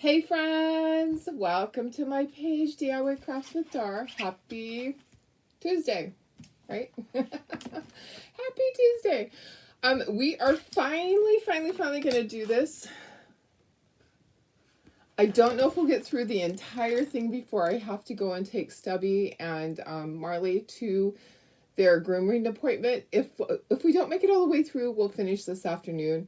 Hey friends, welcome to my page, DIY Crafts with Dar. Happy Tuesday, right? Happy Tuesday. We are finally gonna do this. I don't know if we'll get through the entire thing before I have to go and take Stubby and Marley to their grooming appointment. If we don't make it all the way through, we'll finish this afternoon.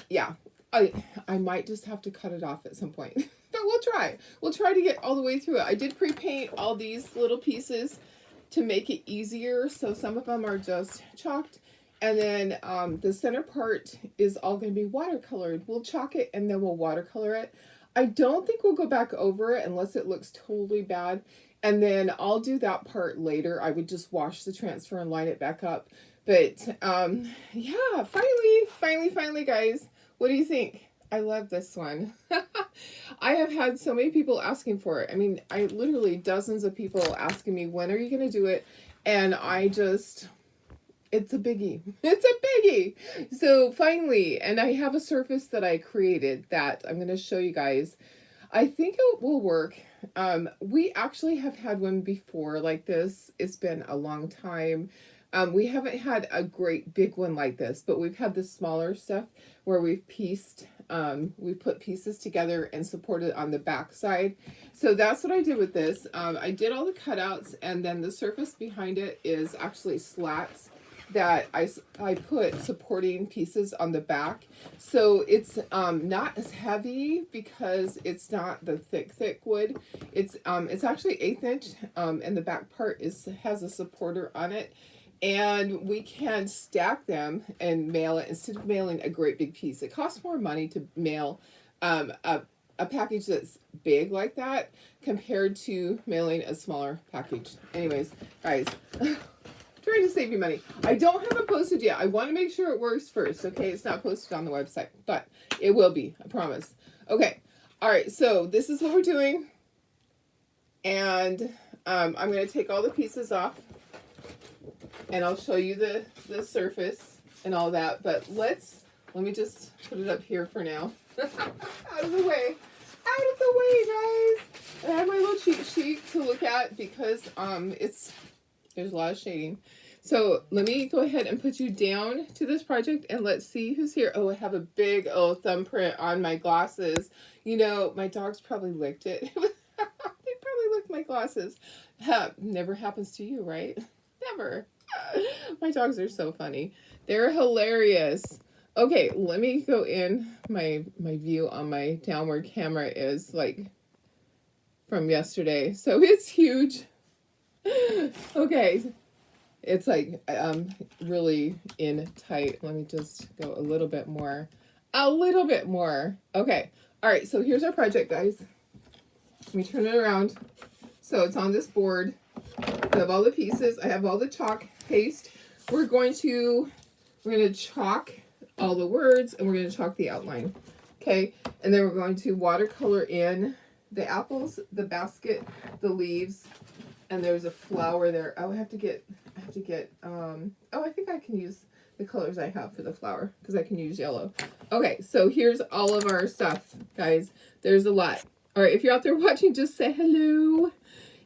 Yeah, I might just have to cut it off at some point. But we'll try. We'll try to get all the way through it. I did pre-paint all these little pieces to make it easier. So some of them are just chalked. And then the center part is all going to be watercolored. We'll chalk it and then we'll watercolor it. I don't think we'll go back over it unless it looks totally bad. And then I'll do that part later. I would just wash the transfer and line it back up. But yeah, finally, guys. What do you think? I love this one. I have had so many people asking for it. I mean, I literally dozens of people asking me, when are you going to do it? And I just, it's a biggie. It's a biggie. So finally, and I have a surface that I created that I'm going to show you guys. I think it will work. We actually have had one before like this. It's been a long time. We haven't had a great big one like this, but we've had the smaller stuff where we've we put pieces together and supported on the back side. So that's what I did with this. I did all the cutouts, and then the surface behind it is actually slats that I put supporting pieces on the back. So it's not as heavy because it's not the thick wood. It's actually 1/8 inch, and the back part has a supporter on it. And we can stack them and mail it instead of mailing a great big piece. It costs more money to mail a package that's big like that compared to mailing a smaller package. Anyways, guys, trying to save you money. I don't have it posted yet. I want to make sure it works first, okay? It's not posted on the website, but it will be, I promise. Okay, all right, so this is what we're doing. And I'm going to take all the pieces off. And I'll show you the surface and all that. But let me just put it up here for now. Out of the way. Out of the way, guys. I have my little cheat sheet to look at because there's a lot of shading. So let me go ahead and put you down to this project and let's see who's here. Oh, I have a big old thumbprint on my glasses. You know, my dogs probably licked it. They probably licked my glasses. Never happens to you, right? Never. My dogs are so funny. They're hilarious. Okay, let me go in. My view on my downward camera is like from yesterday. So it's huge. Okay. It's like really in tight. Let me just go a little bit more. A little bit more. Okay. All right, so here's our project, guys. Let me turn it around. So it's on this board. I have all the pieces. I have all the chalk paste. We're going to chalk all the words and we're going to chalk the outline. Okay, and then we're going to watercolor in the apples, the basket, the leaves, and there's a flower there. Oh, I have to get oh, I think I can use the colors I have for the flower because I can use yellow. Okay, so here's all of our stuff, guys. There's a lot. All right, if you're out there watching, just say hello.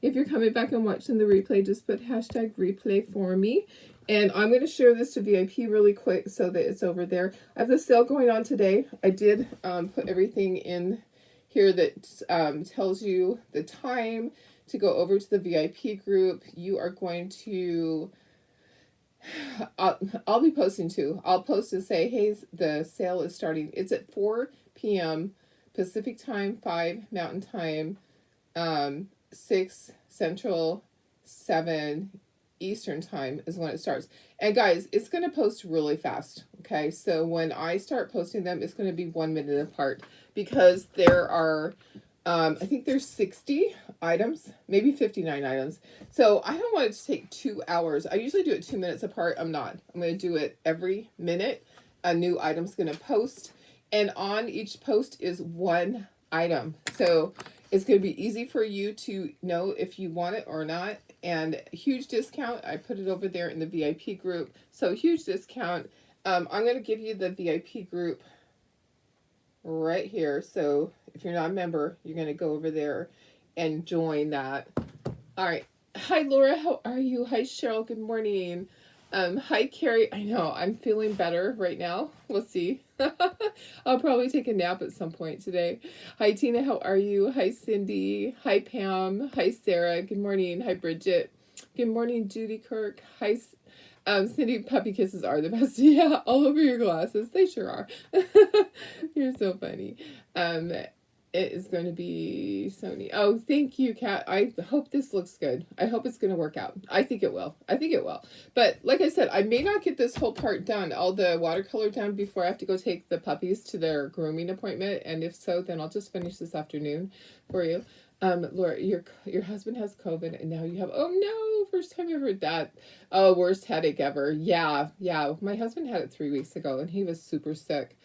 If you're coming back and watching the replay, just put hashtag replay for me. And I'm going to share this to VIP really quick so that it's over there. I have the sale going on today. I did put everything in here that tells you the time to go over to the VIP group. You are going to, I'll be posting too. I'll post to say, hey, the sale is starting. It's at 4 p.m. Pacific time, 5 Mountain time, 6 Central, 7 Eastern time is when it starts. And guys, it's going to post really fast. Okay, so when I start posting them, it's going to be 1 minute apart because there are, I think there's 60 items, maybe 59 items. So I don't want it to take 2 hours. I usually do it 2 minutes apart. I'm not. I'm going to do it every minute. A new item's going to post. And on each post is 1 item. So it's going to be easy for you to know if you want it or not. And huge discount. I put it over there in the VIP group. So huge discount. I'm going to give you the VIP group right here. So if you're not a member, you're going to go over there and join that. All right. Hi, Laura. How are you? Hi, Cheryl. Good morning. Hi, Carrie. I know I'm feeling better right now. We'll see. I'll probably take a nap at some point today. Hi, Tina. How are you? Hi, Cindy. Hi, Pam. Hi, Sarah. Good morning. Hi, Bridget. Good morning, Judy Kirk. Hi, Cindy. Puppy kisses are the best. Yeah, all over your glasses. They sure are. You're so funny. Um, it is going to be Sony. Oh, thank you, Kat. I hope this looks good. I hope it's going to work out. I think it will. I think it will. But like I said, I may not get this whole part done, all the watercolor done before I have to go take the puppies to their grooming appointment. And if so, then I'll just finish this afternoon for you. Laura, your husband has COVID and now you have, oh no, first time I heard that. Oh, worst headache ever. Yeah, yeah. My husband had it 3 weeks ago and he was super sick.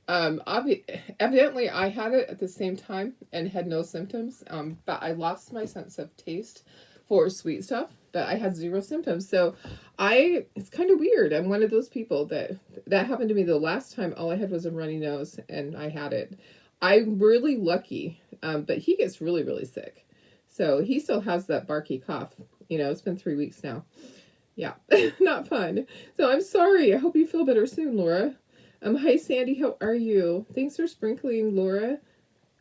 Evidently I had it at the same time and had no symptoms. But I lost my sense of taste for sweet stuff, but I had zero symptoms. So it's kind of weird. I'm one of those people that happened to me the last time. All I had was a runny nose and I had it. I'm really lucky. But he gets really, really sick. So he still has that barky cough. You know, it's been 3 weeks now. Yeah, not fun. So I'm sorry. I hope you feel better soon, Laura. Hi, Sandy. How are you? Thanks for sprinkling, Laura.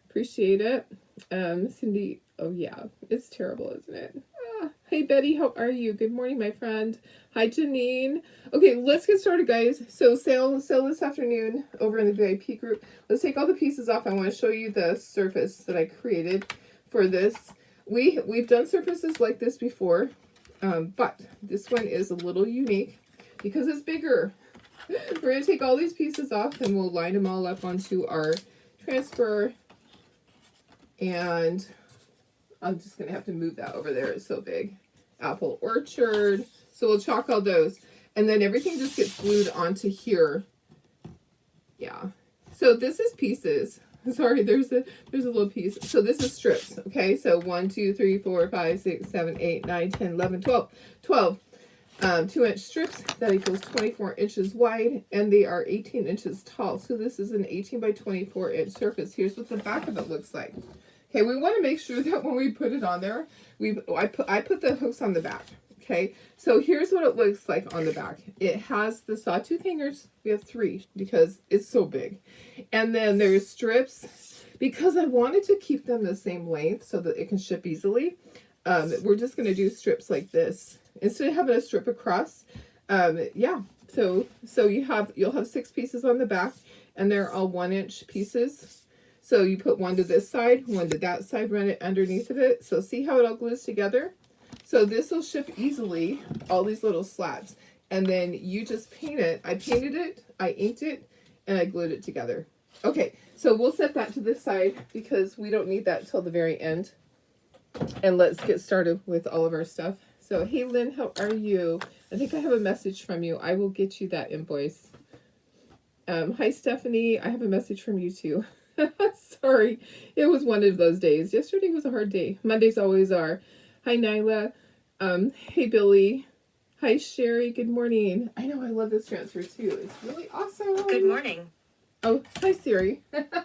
Appreciate it. Cindy. Oh, yeah. It's terrible, isn't it? Hey, Betty. How are you? Good morning, my friend. Hi, Janine. Okay, let's get started, guys. So sale this afternoon over in the VIP group. Let's take all the pieces off. I want to show you the surface that I created for this. We've done surfaces like this before, but this one is a little unique because it's bigger. We're going to take all these pieces off and we'll line them all up onto our transfer. And I'm just going to have to move that over there. It's so big. Apple Orchard. So we'll chalk all those. And then everything just gets glued onto here. Yeah. So this is pieces. Sorry, there's a little piece. So this is strips. Okay, so 1, 2, 3, 4, 5, 6, 7, 8, 9, 10, 11, 12. 12. 2-inch strips. That equals 24 inches wide, and they are 18 inches tall. So this is an 18 by 24 inch surface. Here's what the back of it looks like. Okay, we want to make sure that when we put it on there, I put the hooks on the back. Okay, so here's what it looks like on the back. It has the sawtooth hangers. We have 3 because it's so big. And then there's strips because I wanted to keep them the same length so that it can ship easily. We're just going to do strips like this instead of having a strip across. Yeah, so you'll have 6 pieces on the back and they're all 1-inch pieces. So you put one to this side, one to that side, run it underneath of it. So see how it all glues together? So this will ship easily, all these little slats. And then you just paint it. I painted it, I inked it, and I glued it together. Okay, so we'll set that to this side because we don't need that till the very end. And let's get started with all of our stuff. So, hey Lynn, how are you? I think I have a message from you. I will get you that invoice. Hi Stephanie, I have a message from you too. Sorry, it was one of those days. Yesterday was a hard day. Mondays always are. Hi Nyla. Hey Billy. Hi Sherry. Good morning. I know I love this transfer too. It's really awesome. Good morning. Oh, hi Siri. That's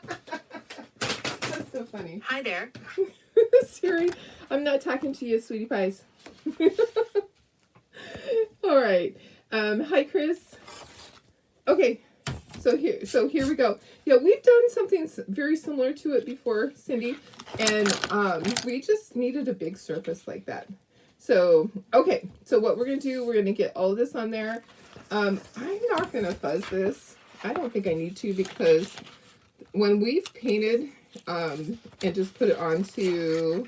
so funny. Hi there. Siri, I'm not talking to you, sweetie pies. All right. Hi Chris. Okay. So here we go. Yeah, we've done something very similar to it before, Cindy, and we just needed a big surface like that. So, okay, so what we're going to do, we're going to get all of this on there. I'm not going to fuzz this. I don't think I need to because when we've painted and just put it onto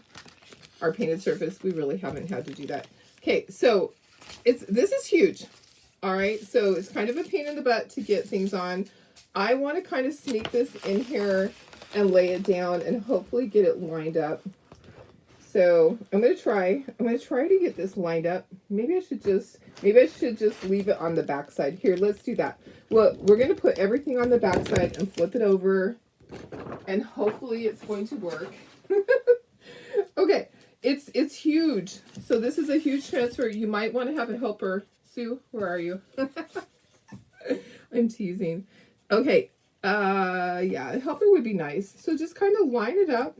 our painted surface, we really haven't had to do that. Okay, so this is huge. All right, so it's kind of a pain in the butt to get things on. I want to kind of sneak this in here and lay it down and hopefully get it lined up. So I'm gonna try to get this lined up. Maybe I should just leave it on the back side. Here, let's do that. Well, we're gonna put everything on the back side and flip it over, and hopefully it's going to work. Okay, it's huge. So this is a huge transfer. You might want to have a helper. Sue, where are you? I'm teasing. Okay, Yeah, a helper would be nice. So just kind of line it up.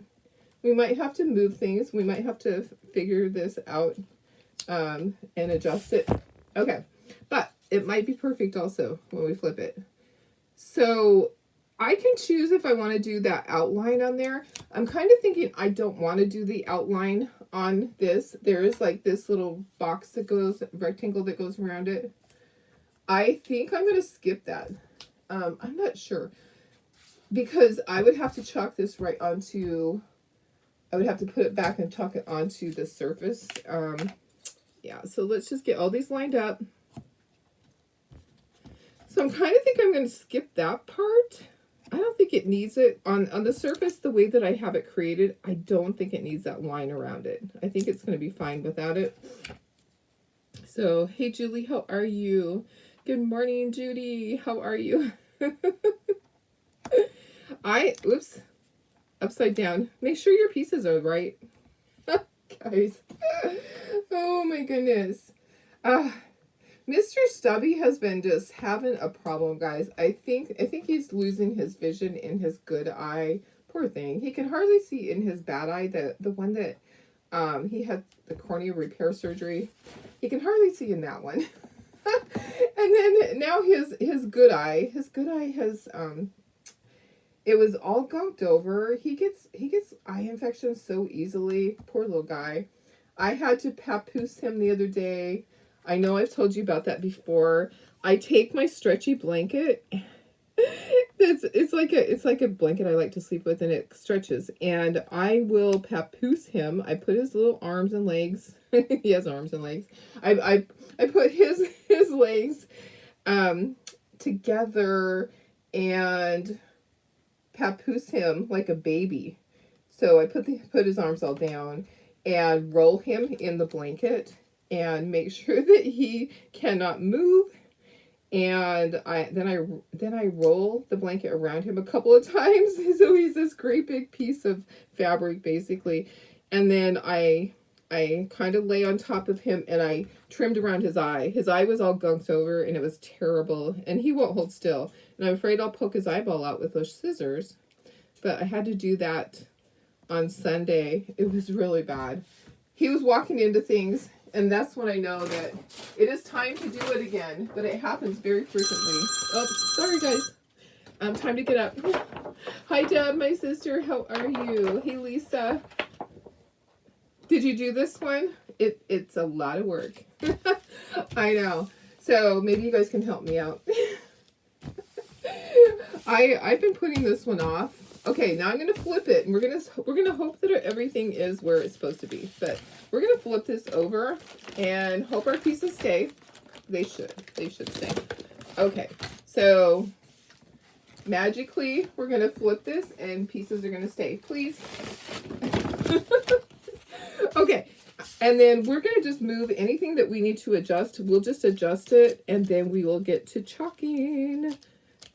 We might have to move things. We might have to figure this out and adjust it. Okay, but it might be perfect also when we flip it. So I can choose if I want to do that outline on there. I'm kind of thinking I don't want to do the outline on this. There is like this little box that goes, rectangle that goes around it. I think I'm going to skip that. I'm not sure because I would have to chalk this right onto, I would have to put it back and chalk it onto the surface. Yeah, so let's just get all these lined up. So I'm kind of think I'm going to skip that part. I don't think it needs it on the surface the way that I have it created. I don't think it needs that line around it. I think it's going to be fine without it. So, hey Julie, how are you? Good morning, Judy. How are you? Oops, upside down. Make sure your pieces are right. Guys. Oh my goodness. Mr. Stubby has been just having a problem, guys. I think he's losing his vision in his good eye. Poor thing. He can hardly see in his bad eye, the one that he had the cornea repair surgery. He can hardly see in that one. And then now his good eye has it was all gunked over. He gets eye infections so easily. Poor little guy. I had to papoose him the other day. I know I've told you about that before. I take my stretchy blanket. It's like a blanket I like to sleep with, and it stretches. And I will papoose him. I put his little arms and legs. He has arms and legs. I put his legs together and papoose him like a baby. So I put his arms all down and roll him in the blanket and make sure that he cannot move. And then I roll the blanket around him a couple of times, so he's this great big piece of fabric basically. And then I kind of lay on top of him and I trimmed around his eye. His eye was all gunked over and it was terrible. And he won't hold still. And I'm afraid I'll poke his eyeball out with those scissors. But I had to do that on Sunday. It was really bad. He was walking into things, and that's when I know that it is time to do it again. But it happens very frequently. Oops, sorry guys. Time to get up. Hi Deb, my sister. How are you? Hey Lisa. Did you do this one? It's a lot of work. I know. So maybe you guys can help me out. I've been putting this one off. Okay, now I'm gonna flip it, and we're gonna hope that everything is where it's supposed to be. But we're gonna flip this over and hope our pieces stay. They should stay. Okay, so magically we're gonna flip this, and pieces are gonna stay. Please. Okay, and then we're gonna just move anything that we need to adjust. We'll just adjust it, and then we will get to chalking.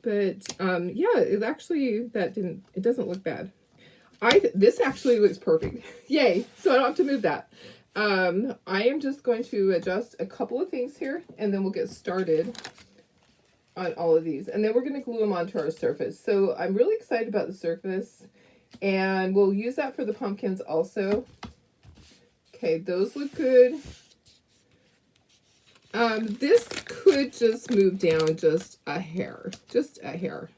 But yeah, it doesn't look bad. This actually looks perfect. Yay. So I don't have to move that. I am just going to adjust a couple of things here, and then we'll get started on all of these. And then we're going to glue them onto our surface. So I'm really excited about the surface, and we'll use that for the pumpkins also. Okay, those look good. This could just move down just a hair. Just a hair.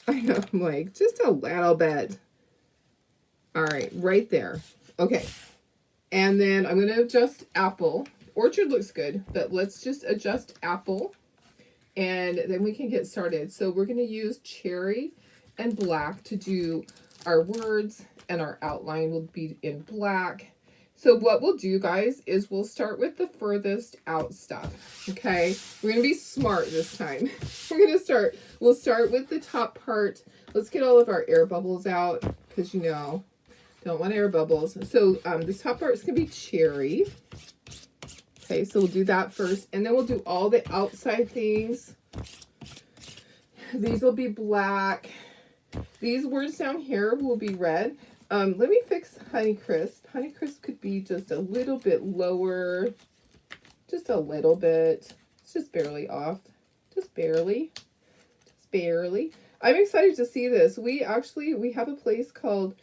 I know, I'm like, just a little bit. All right, right there. Okay. And then I'm going to adjust apple. Orchard looks good, but let's just adjust apple. And then we can get started. So we're going to use cherry and black to do our words, and our outline will be in black. So what we'll do, guys, is we'll start with the furthest out stuff, okay? We're going to be smart this time. We'll start with the top part. Let's get all of our air bubbles out, because, you know, don't want air bubbles. So this top part is going to be cherry. Okay, so we'll do that first, and then we'll do all the outside things. These will be black. These words down here will be red. Let me fix Honeycrisp. Honeycrisp could be just a little bit lower. Just a little bit. It's just barely off. Just barely. Just barely. I'm excited to see this. We have a place called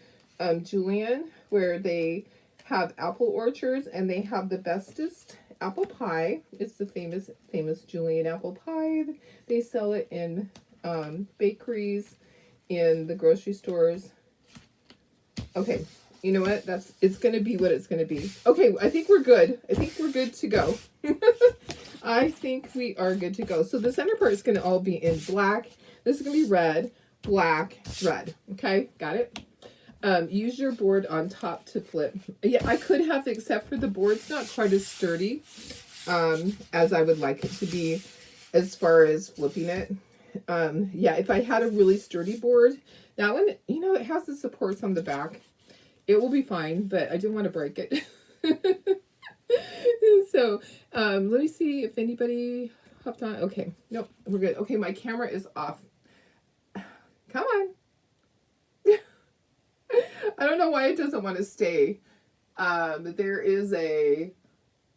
Julian where they have apple orchards and they have the bestest apple pie. It's the famous Julian apple pie. They sell it in bakeries, in the grocery stores. Okay, you know what? It's gonna be what it's gonna be. Okay, I think we're good. I think we're good to go. I think we are good to go. So the center part is gonna all be in black. This is gonna be red, black, red. Okay, got it? Use your board on top to flip. Yeah, I could have, except for the board's not quite as sturdy as I would like it to be as far as flipping it. Yeah, if I had a really sturdy board, that one, you know, it has the supports on the back. It will be fine, but I didn't want to break it. So, let me see if anybody hopped on. Okay, nope, we're good. Okay, my camera is off. Come on. I don't know why it doesn't want to stay. There is a,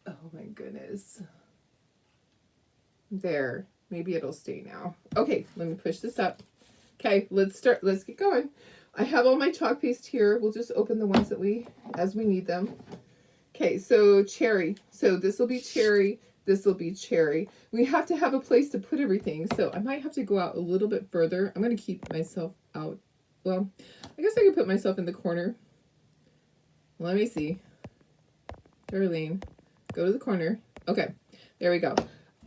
oh my goodness. There, maybe it'll stay now. Okay, let me push this up. Okay, let's get going. I have all my chalk paste here. We'll just open the ones that as we need them. Okay, so cherry. So this will be cherry. This will be cherry. We have to have a place to put everything. So I might have to go out a little bit further. I'm going to keep myself out. Well, I guess I could put myself in the corner. Let me see. Darlene, go to the corner. Okay, there we go.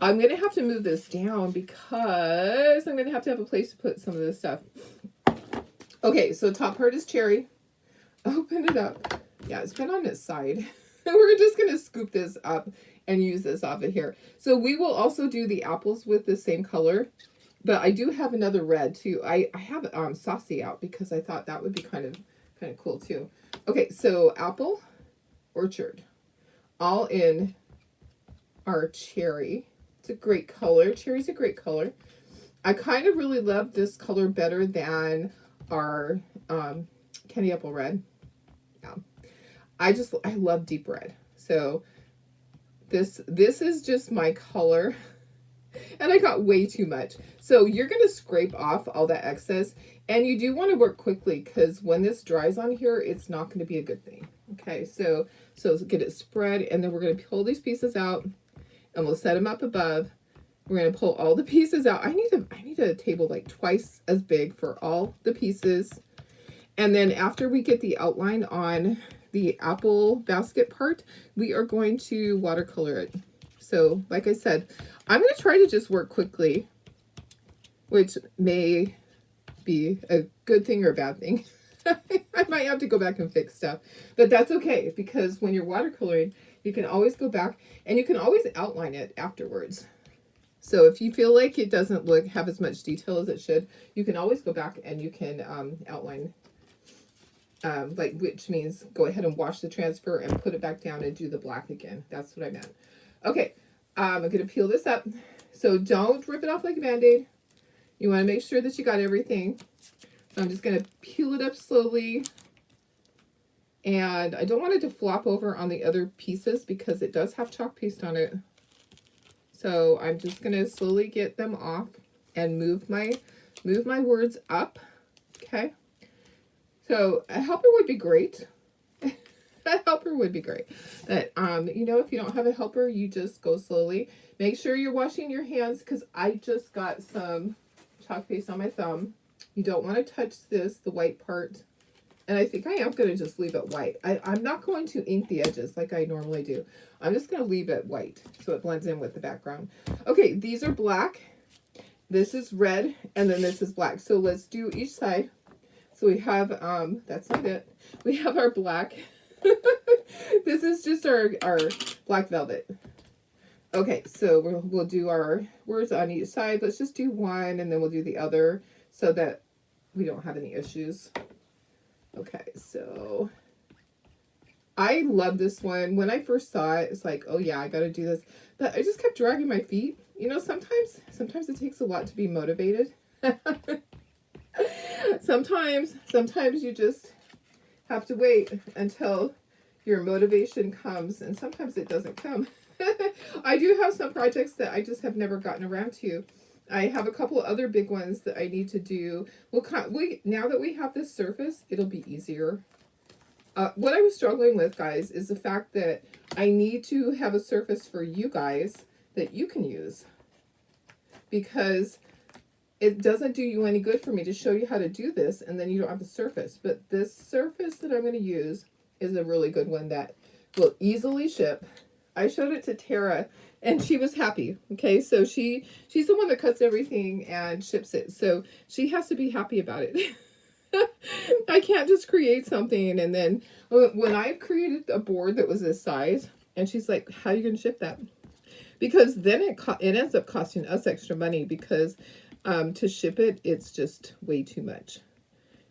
I'm going to have to move this down because I'm going to have a place to put some of this stuff. Okay, so top part is cherry. Open it up. Yeah, it's been on its side. We're just going to scoop this up and use this off of here. So we will also do the apples with the same color. But I do have another red too. I have Saucy out because I thought that would be kind of cool too. Okay, so apple orchard. All in our cherry. It's a great color. Cherry's a great color. I kind of really love this color better than our candy apple red. Yeah. I love deep red. So this is just my color. And I got way too much. So you're going to scrape off all that excess. And you do want to work quickly because when this dries on here, it's not going to be a good thing. Okay, so get it spread. And then we're going to pull these pieces out. And we'll set them up above. We're going to pull all the pieces out. I need a table like twice as big for all the pieces. And then after we get the outline on the apple basket part, we are going to watercolor it. So, like I said, I'm going to try to just work quickly, which may be a good thing or a bad thing. I might have to go back and fix stuff, but that's okay because when you're watercoloring, you can always go back and you can always outline it afterwards. So if you feel like it doesn't have as much detail as it should, you can always go back and you can outline, which means go ahead and wash the transfer and put it back down and do the black again. That's what I meant. Okay, I'm going to peel this up. So don't rip it off like a Band-Aid. You want to make sure that you got everything. So I'm just going to peel it up slowly. And I don't want it to flop over on the other pieces because it does have chalk paste on it. So I'm just going to slowly get them off and move my words up. Okay. So a helper would be great. A helper would be great. But, you know, if you don't have a helper, you just go slowly. Make sure you're washing your hands because I just got some chalk paste on my thumb. You don't want to touch the white part. And I think I am going to just leave it white. I'm not going to ink the edges like I normally do. I'm just going to leave it white so it blends in with the background. Okay, these are black. This is red. And then this is black. So let's do each side. So we have, that's not it. We have our black. This is just our black velvet. Okay, so we'll do our words on each side. Let's just do one and then we'll do the other so that we don't have any issues. Okay, so I love this one. When I first saw it, it's like, oh yeah, I got to do this. But I just kept dragging my feet. You know, sometimes it takes a lot to be motivated. Sometimes you just have to wait until your motivation comes, and sometimes it doesn't come. I do have some projects that I just have never gotten around to. I have a couple other big ones that I need to do. Now that we have this surface, it'll be easier. What I was struggling with, guys, is the fact that I need to have a surface for you guys that you can use, because it doesn't do you any good for me to show you how to do this and then you don't have a surface. But this surface that I'm going to use is a really good one that will easily ship. I showed it to Tara and she was happy. Okay, so she's the one that cuts everything and ships it, so she has to be happy about it. I can't just create something and then when I've created a board that was this size and she's like, how are you going to ship that? Because then it ends up costing us extra money, because to ship it, it's just way too much.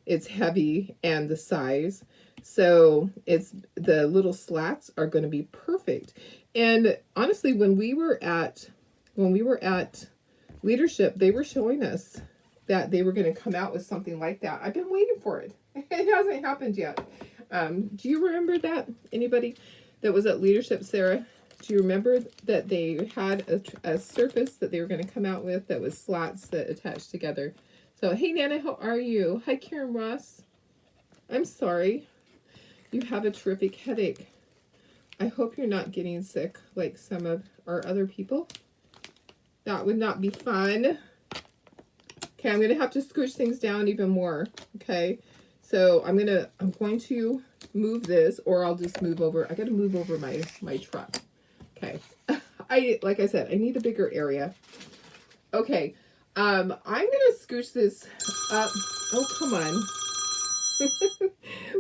It's heavy and the size. So it's, the little slats are going to be perfect. And honestly, when we were at Leadership, they were showing us that they were going to come out with something like that. I've been waiting for it. It hasn't happened yet. Do you remember that? Anybody that was at Leadership, Sarah? Do you remember that they had a surface that they were going to come out with that was slats that attached together? So, hey, Nana, how are you? Hi, Karen Ross. I'm sorry. You have a terrific headache. I hope you're not getting sick like some of our other people. That would not be fun. Okay, I'm going to have to squish things down even more. Okay, so I'm going to move this, or I'll just move over. I got to move over my truck. Okay, like I said, I need a bigger area. Okay, I'm gonna scooch this up. Oh, come on.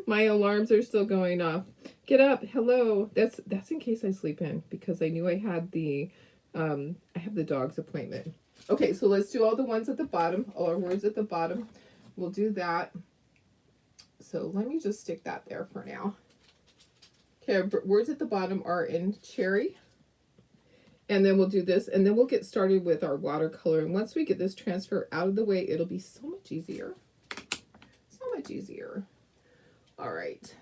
My alarms are still going off. Get up. Hello. That's in case I sleep in, because I knew I had the I have the dog's appointment. Okay, so let's do all the ones at the bottom, all our words at the bottom. We'll do that. So let me just stick that there for now. Okay, our words at the bottom are in cherry. And then we'll do this, and then we'll get started with our watercolor. And once we get this transfer out of the way, it'll be so much easier. So much easier. All right.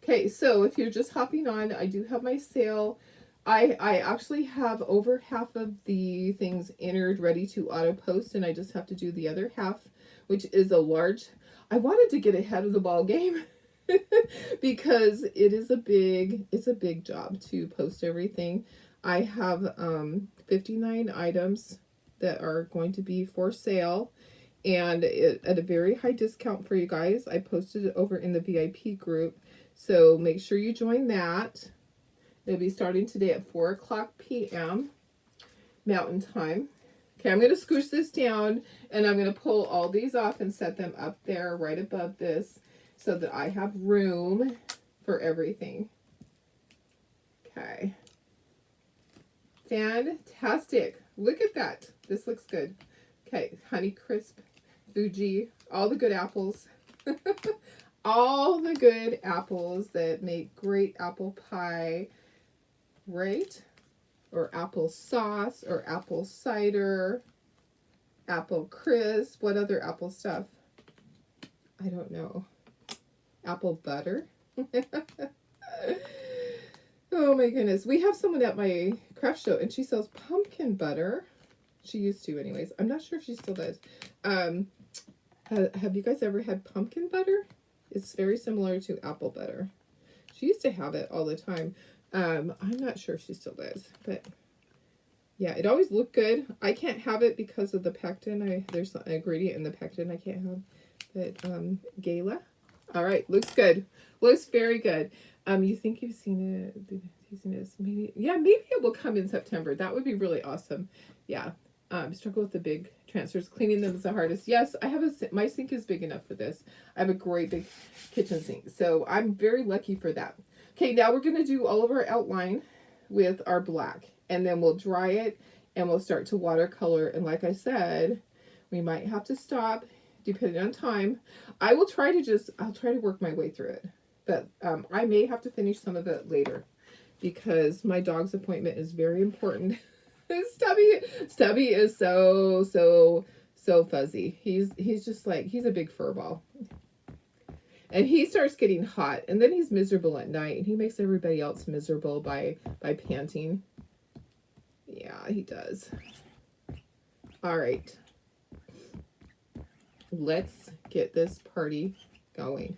Okay, so if you're just hopping on, I do have my sale. I actually have over half of the things entered, ready to auto post, and I just have to do the other half, which is a large. I wanted to get ahead of the ball game. Because it's a big job to post everything. I have 59 items that are going to be for sale, and at a very high discount for you guys. I posted it over in the VIP group, so make sure you join that. It'll be starting today at 4:00 p.m. Mountain Time. Okay, I'm going to scoosh this down, and I'm going to pull all these off and set them up there right above this, so that I have room for everything. Okay. Fantastic. Look at that. This looks good. Okay, Honeycrisp, Fuji, all the good apples. All the good apples that make great apple pie, right? Or apple sauce, or apple cider, apple crisp. What other apple stuff? I don't know. Apple butter. Oh my goodness. We have someone at my craft show and she sells pumpkin butter. She used to anyways. I'm not sure if she still does. Have you guys ever had pumpkin butter? It's very similar to apple butter. She used to have it all the time. I'm not sure if she still does, but yeah, it always looked good. I can't have it because of the pectin. There's an ingredient in the pectin I can't have. But Gala. All right, looks good. Looks very good. You think you've seen it? Maybe, yeah, maybe it will come in September. That would be really awesome. Yeah. Struggle with the big transfers. Cleaning them is the hardest. Yes, I have my sink is big enough for this. I have a great big kitchen sink, so I'm very lucky for that. Okay, now we're gonna do all of our outline with our black, and then we'll dry it, and we'll start to watercolor. And like I said, we might have to stop depending on time. I'll try to work my way through it, but I may have to finish some of it later because my dog's appointment is very important. Stubby is so fuzzy. He's just like, he's a big fur ball, and he starts getting hot, and then he's miserable at night, and he makes everybody else miserable by panting. Yeah, he does. All right. Let's get this party going.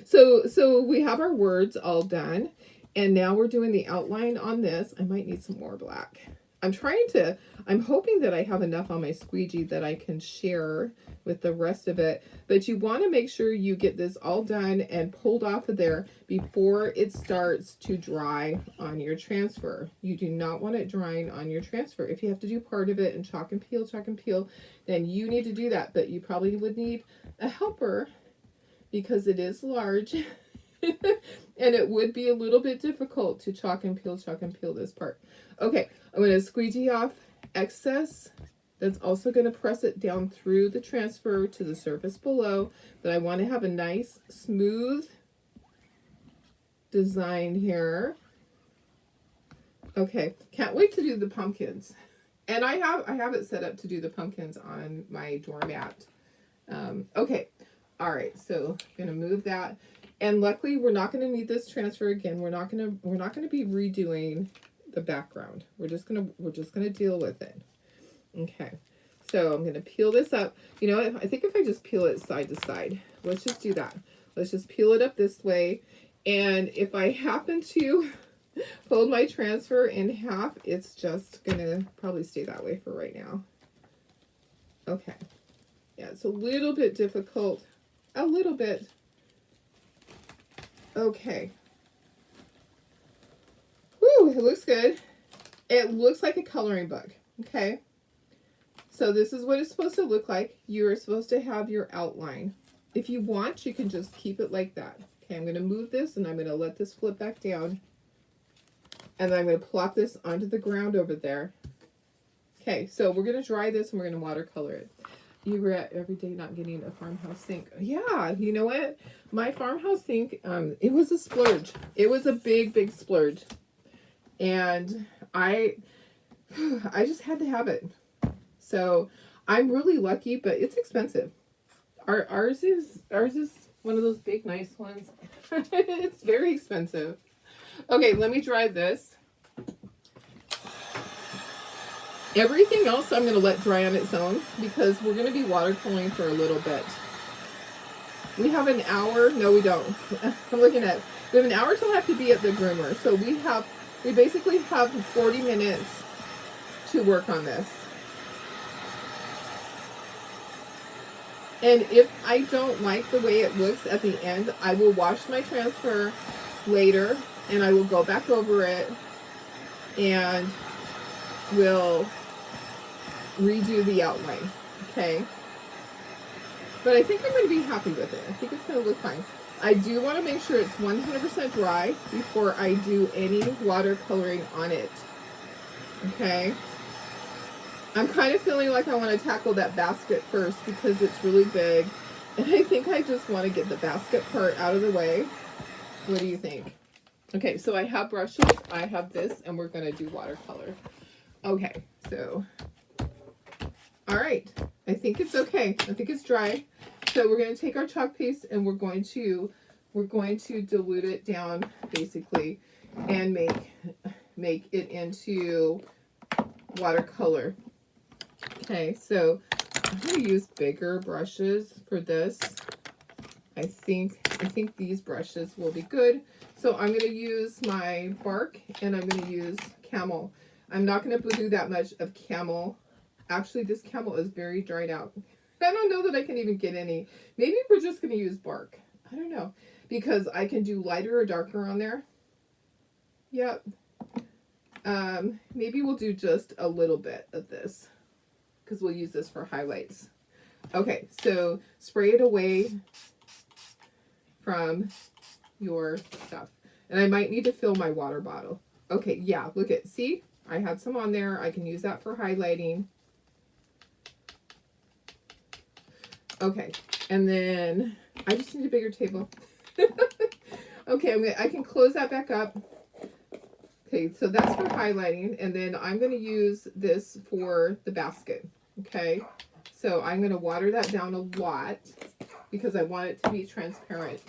So we have our words all done, and now we're doing the outline on this. I might need some more black. I'm hoping that I have enough on my squeegee that I can share with the rest of it, but you want to make sure you get this all done and pulled off of there before it starts to dry on your transfer. You do not want it drying on your transfer. If you have to do part of it and chalk and peel, then you need to do that, but you probably would need a helper because it is large and it would be a little bit difficult to chalk and peel this part. Okay, I'm going to squeegee off excess. That's also going to press it down through the transfer to the surface below, but I want to have a nice smooth design here. Okay, can't wait to do the pumpkins. And I have it set up to do the pumpkins on my doormat. Okay, all right, so I'm gonna move that. And luckily we're not gonna need this transfer again. We're not gonna be redoing the background. We're just gonna deal with it. Okay, so I'm gonna peel this up. You know what? I think if I just peel it side to side, let's just do that. Let's just peel it up this way. And if I happen to fold my transfer in half, it's just gonna probably stay that way for right now. Okay. Yeah, it's a little bit difficult. A little bit. Okay. Whew, it looks good. It looks like a coloring book. Okay. So this is what it's supposed to look like. You are supposed to have your outline. If you want, you can just keep it like that. Okay, I'm going to move this and I'm going to let this flip back down. And then I'm going to plop this onto the ground over there. Okay, so we're going to dry this and we're going to watercolor it. You regret every day not getting a farmhouse sink. Yeah, you know what? My farmhouse sink, it was a splurge. It was a big, big splurge. And I just had to have it. So I'm really lucky, but it's expensive. Ours is one of those big, nice ones. It's very expensive. Okay, let me dry this. Everything else I'm going to let dry on its own because we're going to be watercoloring for a little bit. We have an hour. No, we don't. I'm looking at, we have an hour till I have to be at the groomer. So we basically have 40 minutes to work on this. And if I don't like the way it looks at the end, I will wash my transfer later and I will go back over it and will redo the outline. Okay. But I think I'm going to be happy with it. I think it's going to look fine. I do want to make sure it's 100% dry before I do any watercoloring on it. Okay. I'm kind of feeling like I want to tackle that basket first because it's really big. And I think I just want to get the basket part out of the way. What do you think? Okay, so I have brushes. I have this, and we're going to do watercolor. Okay, so, all right. I think it's okay. I think it's dry. So we're going to take our chalk paste and we're going to dilute it down basically and make it into watercolor. Okay, so I'm going to use bigger brushes for this. I think these brushes will be good. So I'm going to use my bark and I'm going to use camel. I'm not going to do that much of camel. Actually, this camel is very dried out. I don't know that I can even get any. Maybe we're just going to use bark. I don't know. Because I can do lighter or darker on there. Yep. Maybe we'll do just a little bit of this. Because we'll use this for highlights. Okay, so spray it away from your stuff. And I might need to fill my water bottle. Okay, yeah, look at, see? I had some on there. I can use that for highlighting. Okay, and then I just need a bigger table. Okay, I can close that back up. Okay, so that's for highlighting, and then I'm going to use this for the basket. Okay, so I'm going to water that down a lot because I want it to be transparent.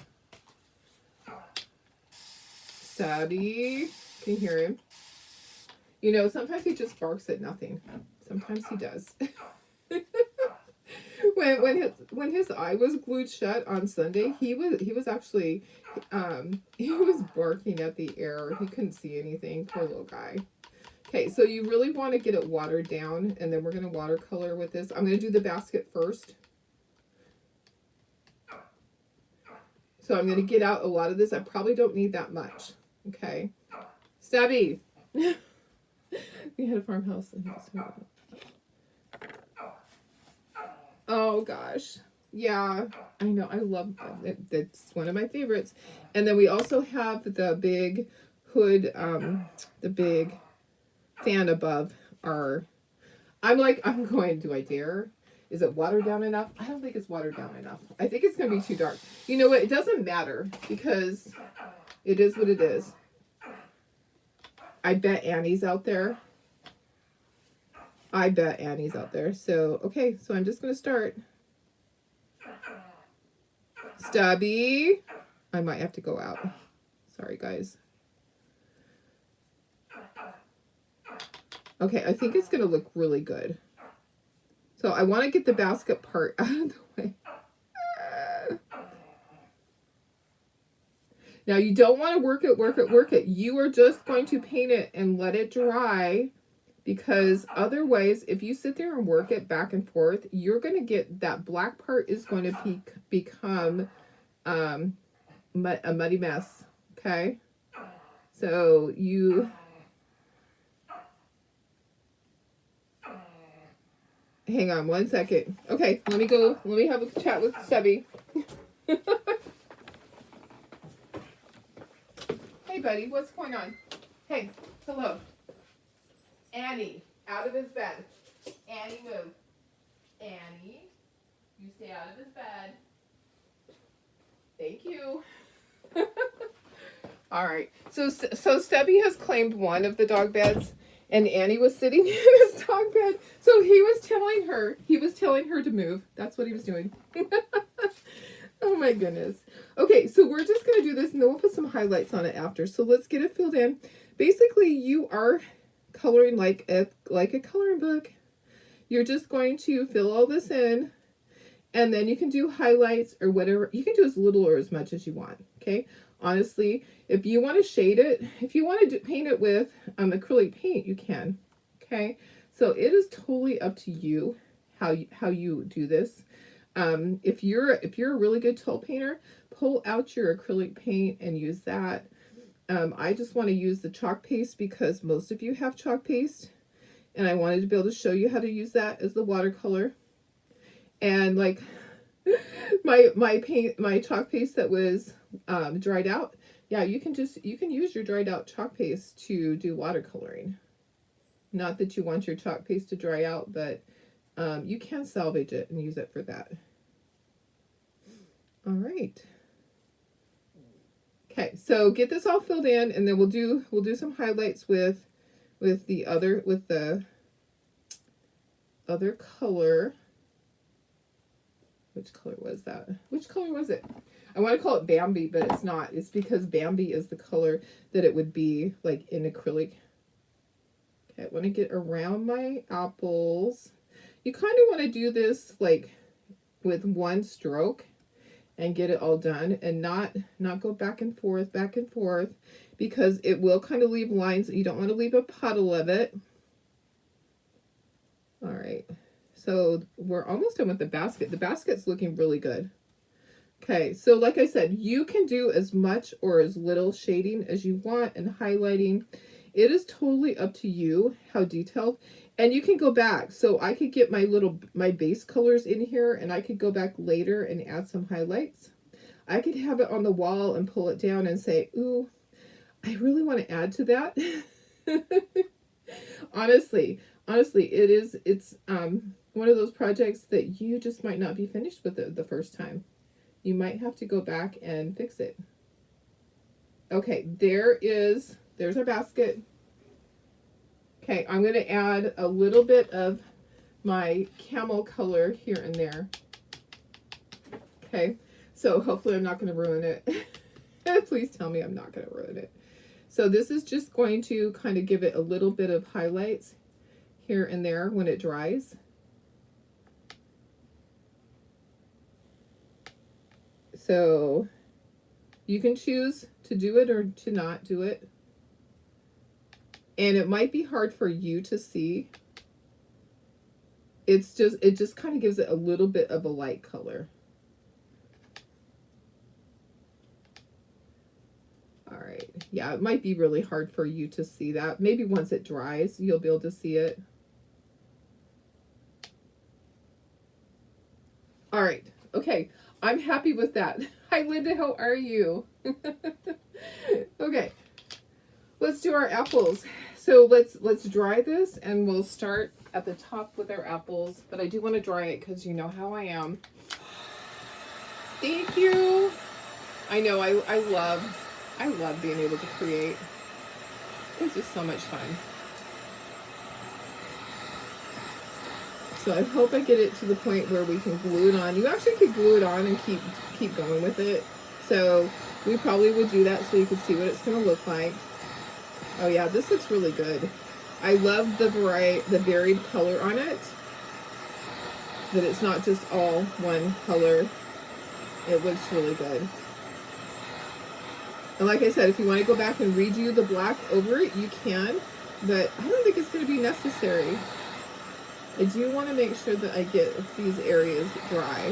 Stubby, can you hear him? You know, sometimes he just barks at nothing. Sometimes he does. When his eye was glued shut on Sunday, he was actually he was barking at the air. He couldn't see anything. Poor little guy. Okay, so you really want to get it watered down, and then we're going to watercolor with this. I'm going to do the basket first. So I'm going to get out a lot of this. I probably don't need that much. Okay. Stubby. We had a farmhouse. Oh, gosh. Yeah, I know. I love it. That's one of my favorites. And then we also have the big hood, the big fan above our... I'm going, do I dare? Is it watered down enough? I don't think it's watered down enough. I think it's going to be too dark. You know what? It doesn't matter because it is what it is. I bet Annie's out there. I bet Annie's out there. So, okay. So I'm just going to start. Stubby. I might have to go out. Sorry, guys. Okay. I think it's going to look really good. So I want to get the basket part out of the way. Now you don't want to work it. You are just going to paint it and let it dry, because otherwise, if you sit there and work it back and forth, you're going to get that black part is going to become a muddy mess. Okay. So you... Hang on one second. Okay, let me have a chat with Stubby. Hey, buddy, what's going on? Hey, hello. Annie, out of his bed. Annie, move. Annie, you stay out of his bed. Thank you. All right. So Stubby has claimed one of the dog beds. And Annie was sitting in his dog bed. So he was telling her to move. That's what he was doing. Oh my goodness. Okay, so we're just going to do this and then we'll put some highlights on it after. So let's get it filled in. Basically, you are coloring like a coloring book. You're just going to fill all this in, and then you can do highlights or whatever. You can do as little or as much as you want, okay? Honestly, if you want to shade it, if you want to paint it with acrylic paint, you can. Okay, so it is totally up to you how you do this. If you're a really good tool painter, pull out your acrylic paint and use that. I just want to use the chalk paste because most of you have chalk paste, and I wanted to be able to show you how to use that as the watercolor. And like my chalk paste that was dried out, yeah, you can use your dried out chalk paste to do watercoloring. Not that you want your chalk paste to dry out, but you can salvage it and use it for that. All right. Okay, so get this all filled in, and then we'll do some highlights with the other color. Which color was that? Which color was it? I want to call it Bambi, but it's not. It's because Bambi is the color that it would be like in acrylic. Okay, I want to get around my apples. You kind of want to do this like with one stroke and get it all done, and not go back and forth, because it will kind of leave lines. You don't want to leave a puddle of it. All right. So we're almost done with the basket. The basket's looking really good. Okay, so like I said, you can do as much or as little shading as you want and highlighting. It is totally up to you how detailed. And you can go back. So I could get my base colors in here, and I could go back later and add some highlights. I could have it on the wall and pull it down and say, ooh, I really want to add to that. Honestly, it's one of those projects that you just might not be finished with the first time. You might have to go back and fix it. Okay, there's our basket. Okay, I'm going to add a little bit of my camel color here and there. Okay, so hopefully I'm not going to ruin it. Please tell me I'm not going to ruin it. So this is just going to kind of give it a little bit of highlights here and there when it dries. So you can choose to do it or to not do it. And it might be hard for you to see. It just kind of gives it a little bit of a light color. All right. Yeah, it might be really hard for you to see that. Maybe once it dries, you'll be able to see it. All right. Okay. I'm happy with that. Hi, Linda. How are you? Okay. Let's do our apples. So let's dry this, and we'll start at the top with our apples. But I do want to dry it because you know how I am. Thank you. I know I love being able to create. It's just so much fun. So I hope I get it to the point where we can glue it on. You actually could glue it on and keep going with it. So we probably would do that so you can see what it's going to look like. Oh yeah, this looks really good. I love the varied color on it. That it's not just all one color. It looks really good. And like I said, if you want to go back and redo the black over it, you can. But I don't think it's going to be necessary. I do want to make sure that I get these areas dry,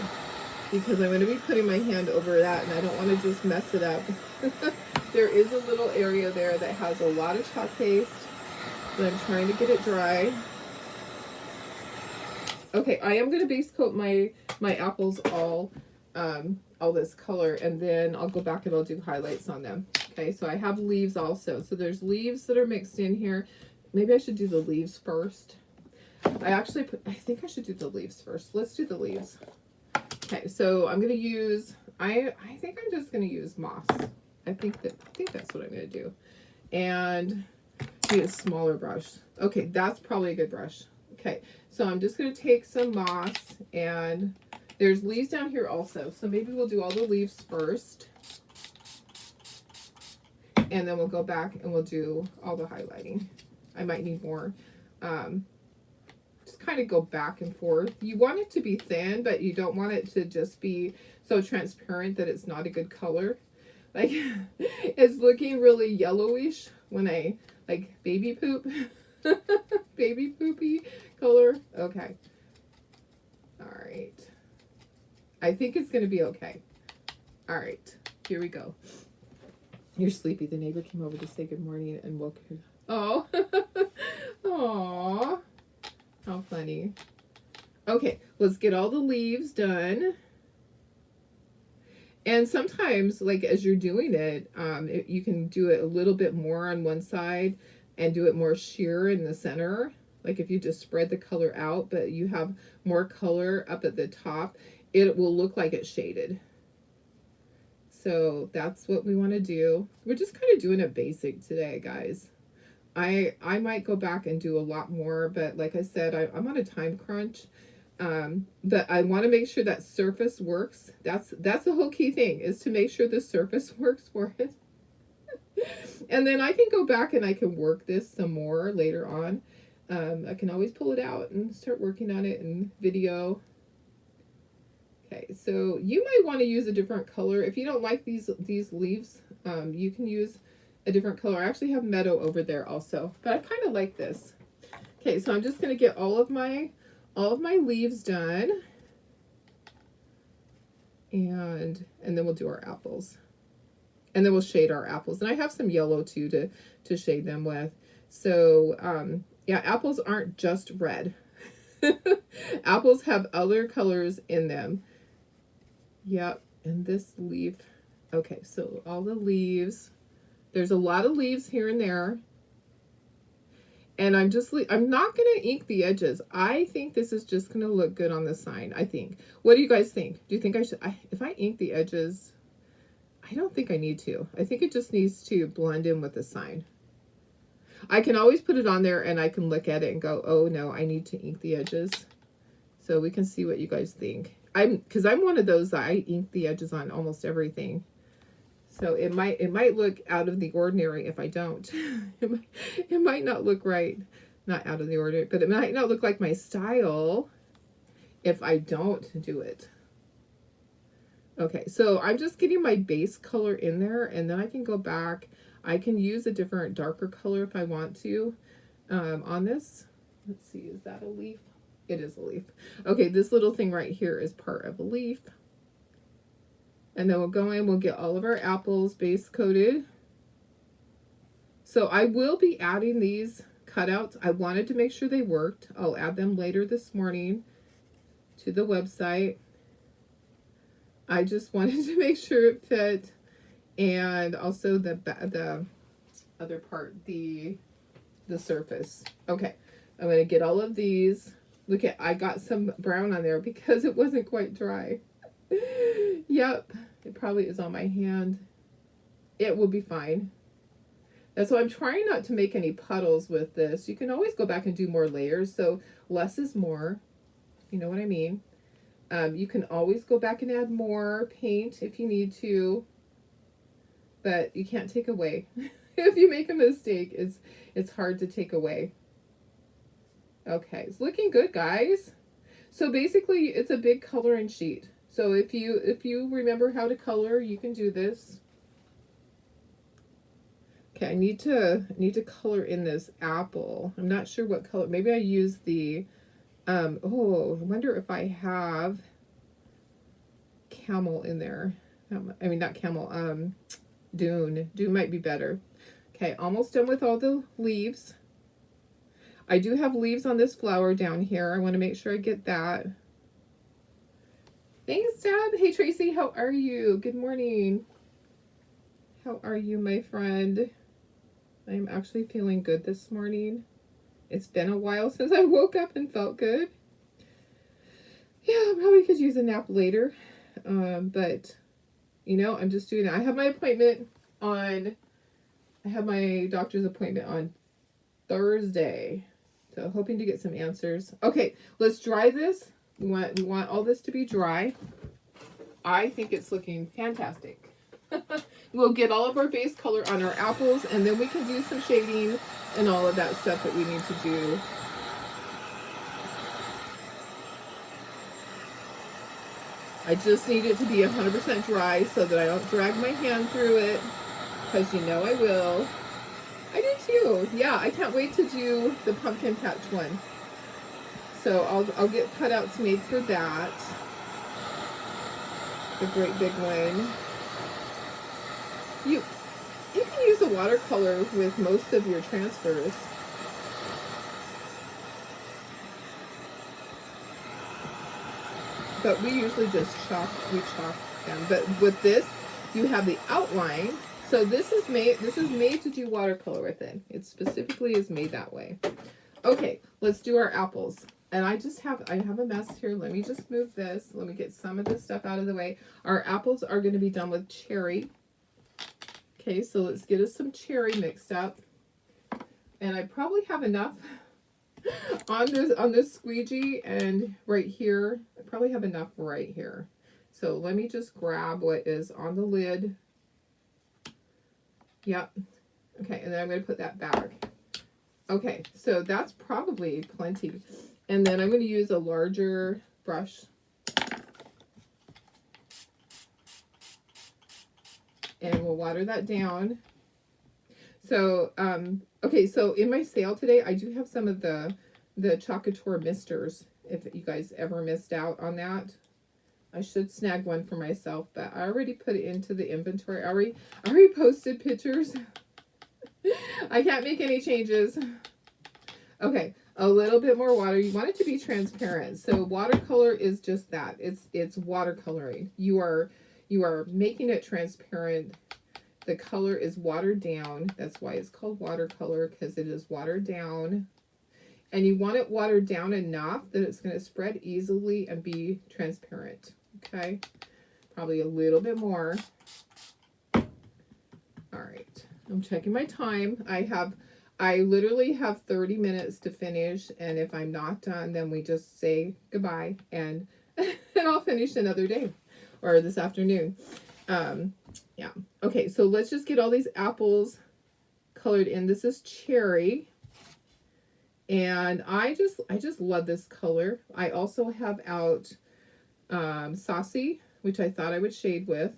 because I'm going to be putting my hand over that and I don't want to just mess it up. There is a little area there that has a lot of chalk paste, but I'm trying to get it dry. Okay, I am going to base coat my apples all this color, and then I'll go back and I'll do highlights on them. Okay, so I have leaves also. So there's leaves that are mixed in here. Maybe I should do the leaves first. I think I should do the leaves first. Let's do the leaves. Okay, so I'm gonna use, I think I'm just gonna use moss. I think that's what I'm gonna do. And need a smaller brush. Okay, that's probably a good brush. Okay, so I'm just gonna take some moss, and there's leaves down here also. So maybe we'll do all the leaves first. And then we'll go back and we'll do all the highlighting. I might need more. Just kind of go back and forth. You want it to be thin, but you don't want it to just be so transparent that it's not a good color. Like, it's looking really yellowish when I, like, baby poop. Baby poopy color. Okay. All right. I think it's going to be okay. All right. Here we go. You're sleepy. The neighbor came over to say good morning and woke her. Oh. Aww. How funny. Okay, let's get all the leaves done. And sometimes, like, as you're doing it, you can do it a little bit more on one side and do it more sheer in the center. Like if you just spread the color out, but you have more color up at the top, it will look like it's shaded. So that's what we want to do. We're just kind of doing it basic today, guys. I might go back and do a lot more, but like I said, I'm on a time crunch. But I want to make sure that surface works. That's the whole key thing, is to make sure the surface works for it. And then I can go back and I can work this some more later on. I can always pull it out and start working on it in video. Okay, so you might want to use a different color. If you don't like these leaves, you can use a different color. I actually have meadow over there also, but I kind of like this. Okay, so I'm just going to get all of my leaves done, and then we'll do our apples, and then we'll shade our apples. And I have some yellow too to shade them with. So yeah, apples aren't just red. Apples have other colors in them. Yep, and this leaf. Okay, so all the leaves. There's a lot of leaves here and there. And I'm not going to ink the edges. I think this is just going to look good on the sign, I think. What do you guys think? Do you think I should, if I ink the edges, I don't think I need to. I think it just needs to blend in with the sign. I can always put it on there and I can look at it and go, oh no, I need to ink the edges. So we can see what you guys think. Because I'm one of those that I ink the edges on almost everything. So it might look out of the ordinary if I don't. It might not look right. Not out of the order, but it might not look like my style if I don't do it. Okay, so I'm just getting my base color in there, and then I can go back. I can use a different darker color if I want to on this. Let's see, is that a leaf? It is a leaf. Okay, this little thing right here is part of a leaf. And then we'll go in, we'll get all of our apples base coated. So I will be adding these cutouts. I wanted to make sure they worked. I'll add them later this morning to the website. I just wanted to make sure it fit, and also the other part, the surface. Okay, I'm gonna get all of these. Look at, I got some brown on there because it wasn't quite dry. Yep, it probably is on my hand. It will be fine. And so I'm trying not to make any puddles with this. You can always go back and do more layers, so less is more. You know what I mean? You can always go back and add more paint if you need to, but you can't take away. If you make a mistake, it's hard to take away. Okay, it's looking good, guys. So basically, it's a big coloring sheet. So if you remember how to color, you can do this. Okay, I need to color in this apple. I'm not sure what color. Maybe I use the oh, I wonder if I have camel in there. I mean, not camel, dune. Dune might be better. Okay, almost done with all the leaves. I do have leaves on this flower down here. I want to make sure I get that. Thanks, Deb. Hey, Tracy, how are you? Good morning. How are you, my friend? I'm actually feeling good this morning. It's been a while since I woke up and felt good. Yeah, I probably could use a nap later. But, you know, I'm just doing it. I have my doctor's appointment on Thursday. So hoping to get some answers. Okay, let's dry this. We want all this to be dry. I think it's looking fantastic. We'll get all of our base color on our apples, and then we can do some shading and all of that stuff that we need to do. I just need it to be 100% dry so that I don't drag my hand through it, because you know I will. I do too. Yeah, I can't wait to do the pumpkin patch one. So I'll get cutouts made for that. The great big one. You can use a watercolor with most of your transfers. But we usually just chalk them. But with this, you have the outline. So this is made to do watercolor with it. It specifically is made that way. Okay, let's do our apples. And I have a mess here. Let me just move this. Let me get some of this stuff out of the way. Our apples are going to be done with cherry. Okay, so let's get us some cherry mixed up. And I probably have enough on this squeegee, and right here, I probably have enough right here. So let me just grab what is on the lid. Yep. Okay, and then I'm going to put that back. Okay, so that's probably plenty. And then I'm going to use a larger brush. And we'll water that down. So, okay, so in my sale today, I do have some of the Chocateur misters. If you guys ever missed out on that, I should snag one for myself, but I already put it into the inventory. I already posted pictures. I can't make any changes. Okay, a little bit more water. You want it to be transparent. So watercolor is just that. It's watercoloring. You are making it transparent. The color is watered down. That's why it's called watercolor, because it is watered down. And you want it watered down enough that it's going to spread easily and be transparent. Okay? Probably a little bit more. All right. I'm checking my time. I literally have 30 minutes to finish, and if I'm not done, then we just say goodbye, and I'll finish another day or this afternoon. Yeah. Okay, so let's just get all these apples colored in. This is cherry. And I just love this color. I also have out Saucy, which I thought I would shade with,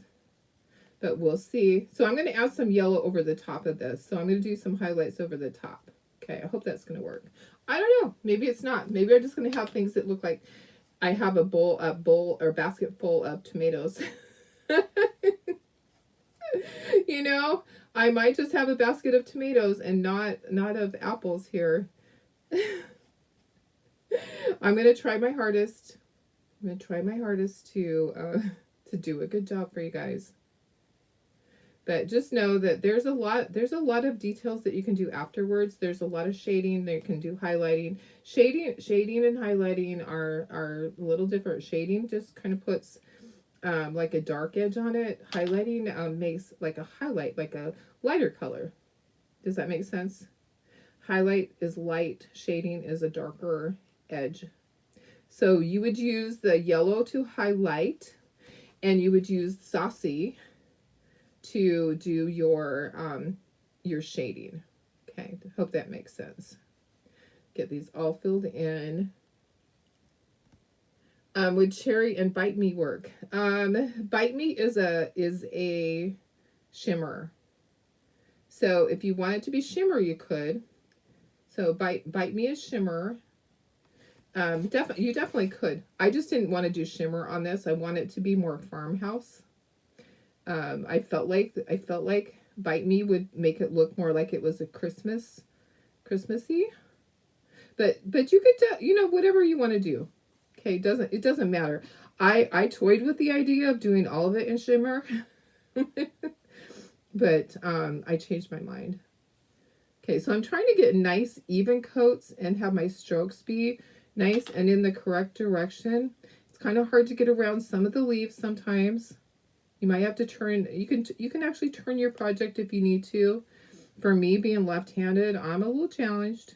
but we'll see. So I'm going to add some yellow over the top of this. So I'm going to do some highlights over the top. Okay, I hope that's going to work. I don't know. Maybe it's not. Maybe I'm just going to have things that look like I have a bowl or basket full of tomatoes. You know, I might just have a basket of tomatoes and not of apples here. I'm going to try my hardest. I'm going to try my hardest to do a good job for you guys. But just know that there's a lot of details that you can do afterwards. There's a lot of shading that you can do, highlighting. Shading and highlighting are a little different. Shading just kind of puts like a dark edge on it. Highlighting makes like a highlight, like a lighter color. Does that make sense? Highlight is light, shading is a darker edge. So you would use the yellow to highlight, and you would use Saucy to do your shading. Okay, hope that makes sense. Get these all filled in. Would Cherry and Bite Me work? Bite Me is a shimmer. So if you want it to be shimmer, you could. So Bite Me is shimmer. You definitely could. I just didn't want to do shimmer on this. I want it to be more farmhouse. I felt like Bite Me would make it look more like it was a Christmassy. But you could whatever you want to do. Okay, it doesn't matter. I toyed with the idea of doing all of it in shimmer. But I changed my mind. Okay, so I'm trying to get nice even coats and have my strokes be nice and in the correct direction. It's kind of hard to get around some of the leaves sometimes. You might have to turn, you can actually turn your project if you need to. For me, being left-handed, I'm a little challenged,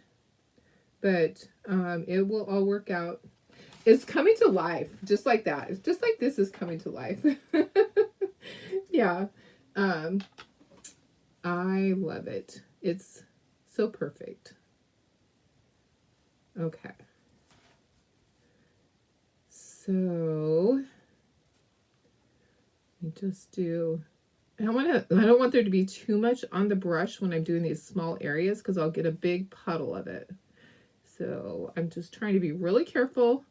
but it will all work out. It's coming to life, just like that. It's just like this is coming to life. Yeah. I love it. It's so perfect. Okay. So you just do, I don't want there to be too much on the brush when I'm doing these small areas because I'll get a big puddle of it. So I'm just trying to be really careful.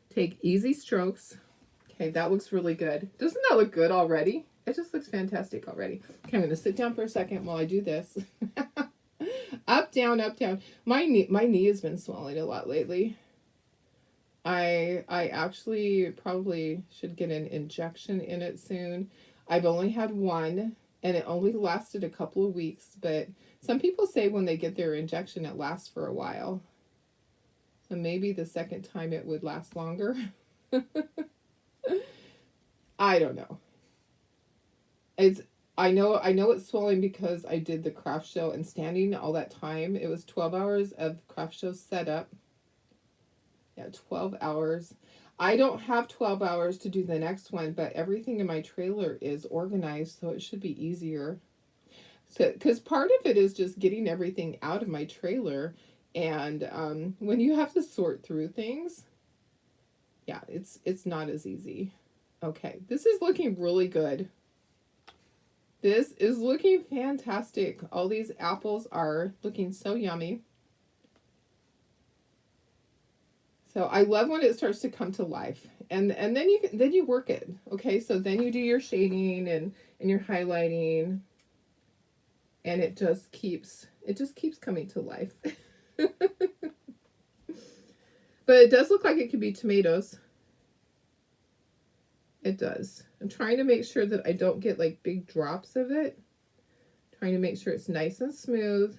Take easy strokes. Okay, that looks really good. Doesn't that look good already? It just looks fantastic already. Okay, I'm going to sit down for a second while I do this. Up, down, up, down. My knee has been swelling a lot lately. I actually probably should get an injection in it soon. I've only had one, and it only lasted a couple of weeks, but some people say when they get their injection, it lasts for a while. So maybe the second time it would last longer. I don't know. I know it's swelling because I did the craft show and standing all that time. It was 12 hours of craft show setup. Yeah, 12 hours. I don't have 12 hours to do the next one, but everything in my trailer is organized, so it should be easier. So, because part of it is just getting everything out of my trailer, and when you have to sort through things, yeah, it's not as easy. Okay, this is looking really good. This is looking fantastic. All these apples are looking so yummy. So I love when it starts to come to life, and then you work it. Okay, so then you do your shading and your highlighting, and it just keeps coming to life. But it does look like it could be tomatoes. It does. I'm trying to make sure that I don't get like big drops of it. Trying to make sure it's nice and smooth.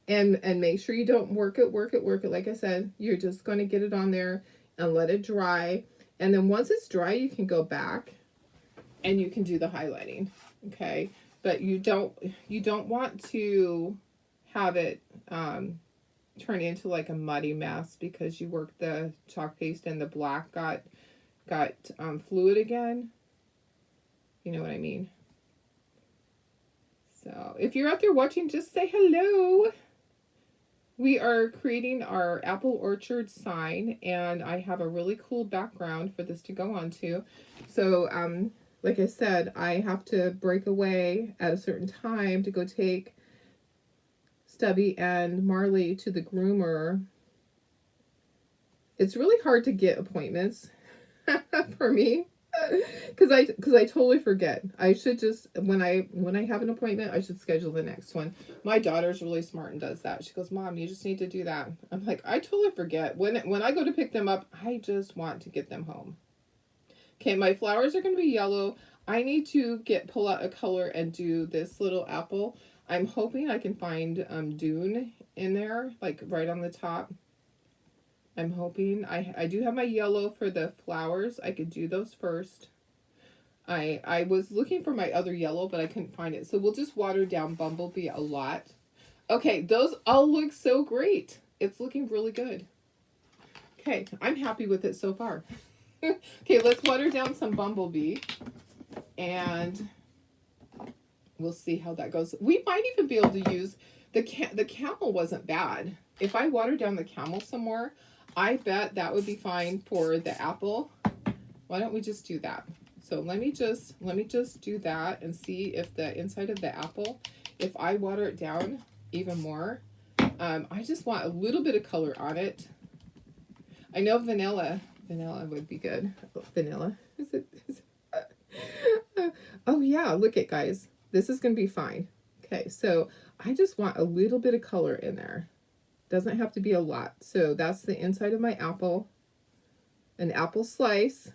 And make sure you don't work it. Like I said, you're just going to get it on there and let it dry. And then once it's dry, you can go back and you can do the highlighting. Okay. But you don't want to have it turn into like a muddy mess because you worked the chalk paste and the black got fluid again. You know what I mean? So if you're out there watching, just say hello. we are creating our apple orchard sign, and I have a really cool background for this to go onto. So, like I said, I have to break away at a certain time to go take Stubby and Marley to the groomer. It's really hard to get appointments for me because I totally forget. I should just when I have an appointment, I should schedule the next one. My daughter's really smart and does that. She goes, "Mom, you just need to do that." I'm like, I totally forget. When I go to pick them up, I just want to get them home. Okay, my flowers are going to be yellow. I need to pull out a color and do this little apple. I'm hoping I can find Dune in there, like right on the top. I'm hoping. I do have my yellow for the flowers. I could do those first. I was looking for my other yellow, but I couldn't find it. So we'll just water down Bumblebee a lot. Okay, those all look so great. It's looking really good. Okay, I'm happy with it so far. Okay, let's water down some Bumblebee. And we'll see how that goes. We might even be able to use the camel wasn't bad. If I water down the camel some more, I bet that would be fine for the apple. Why don't we just do that? So let me just do that and see if the inside of the apple, if I water it down even more, I just want a little bit of color on it. I know vanilla would be good. Vanilla, is it? Oh yeah, look it, guys. This is gonna be fine. Okay, so I just want a little bit of color in there. Doesn't have to be a lot. So that's the inside of my apple. An apple slice.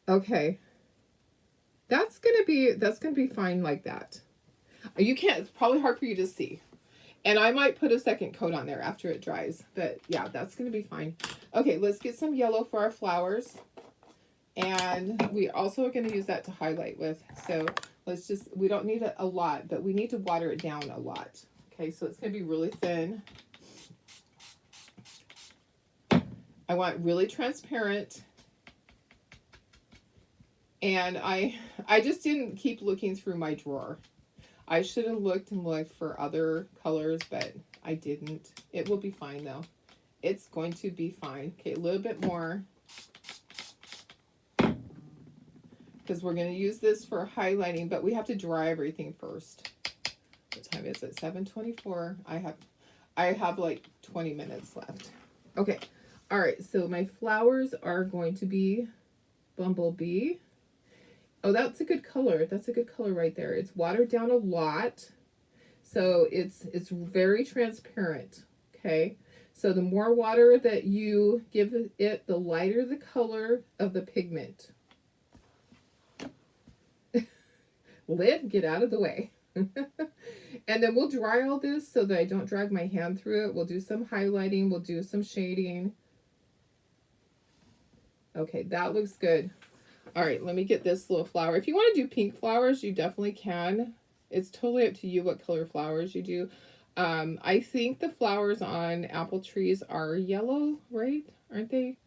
Okay. That's gonna be fine like that. You can't, it's probably hard for you to see. And I might put a second coat on there after it dries. But yeah, that's gonna be fine. Okay, let's get some yellow for our flowers. And we also are gonna use that to highlight with. So we don't need a lot, but we need to water it down a lot. Okay, so it's gonna be really thin. I want really transparent. And I just didn't keep looking through my drawer. I should have looked for other colors, but I didn't. It will be fine though. It's going to be fine. Okay, a little bit more. Because we're going to use this for highlighting, but we have to dry everything first. What time is it? 7:24. I have like 20 minutes left. Okay. All right. So my flowers are going to be Bumblebee. Oh, that's a good color. That's a good color right there. It's watered down a lot. So it's very transparent. Okay. So the more water that you give it, the lighter the color of the pigment. Lid, get out of the way. And then we'll dry all this so that I don't drag my hand through it. We'll do some highlighting. We'll do some shading. Okay, that looks good. All right, let me get this little flower. If you want to do pink flowers, you definitely can. It's totally up to you what color flowers you do. I think the flowers on apple trees are yellow, right? Aren't they?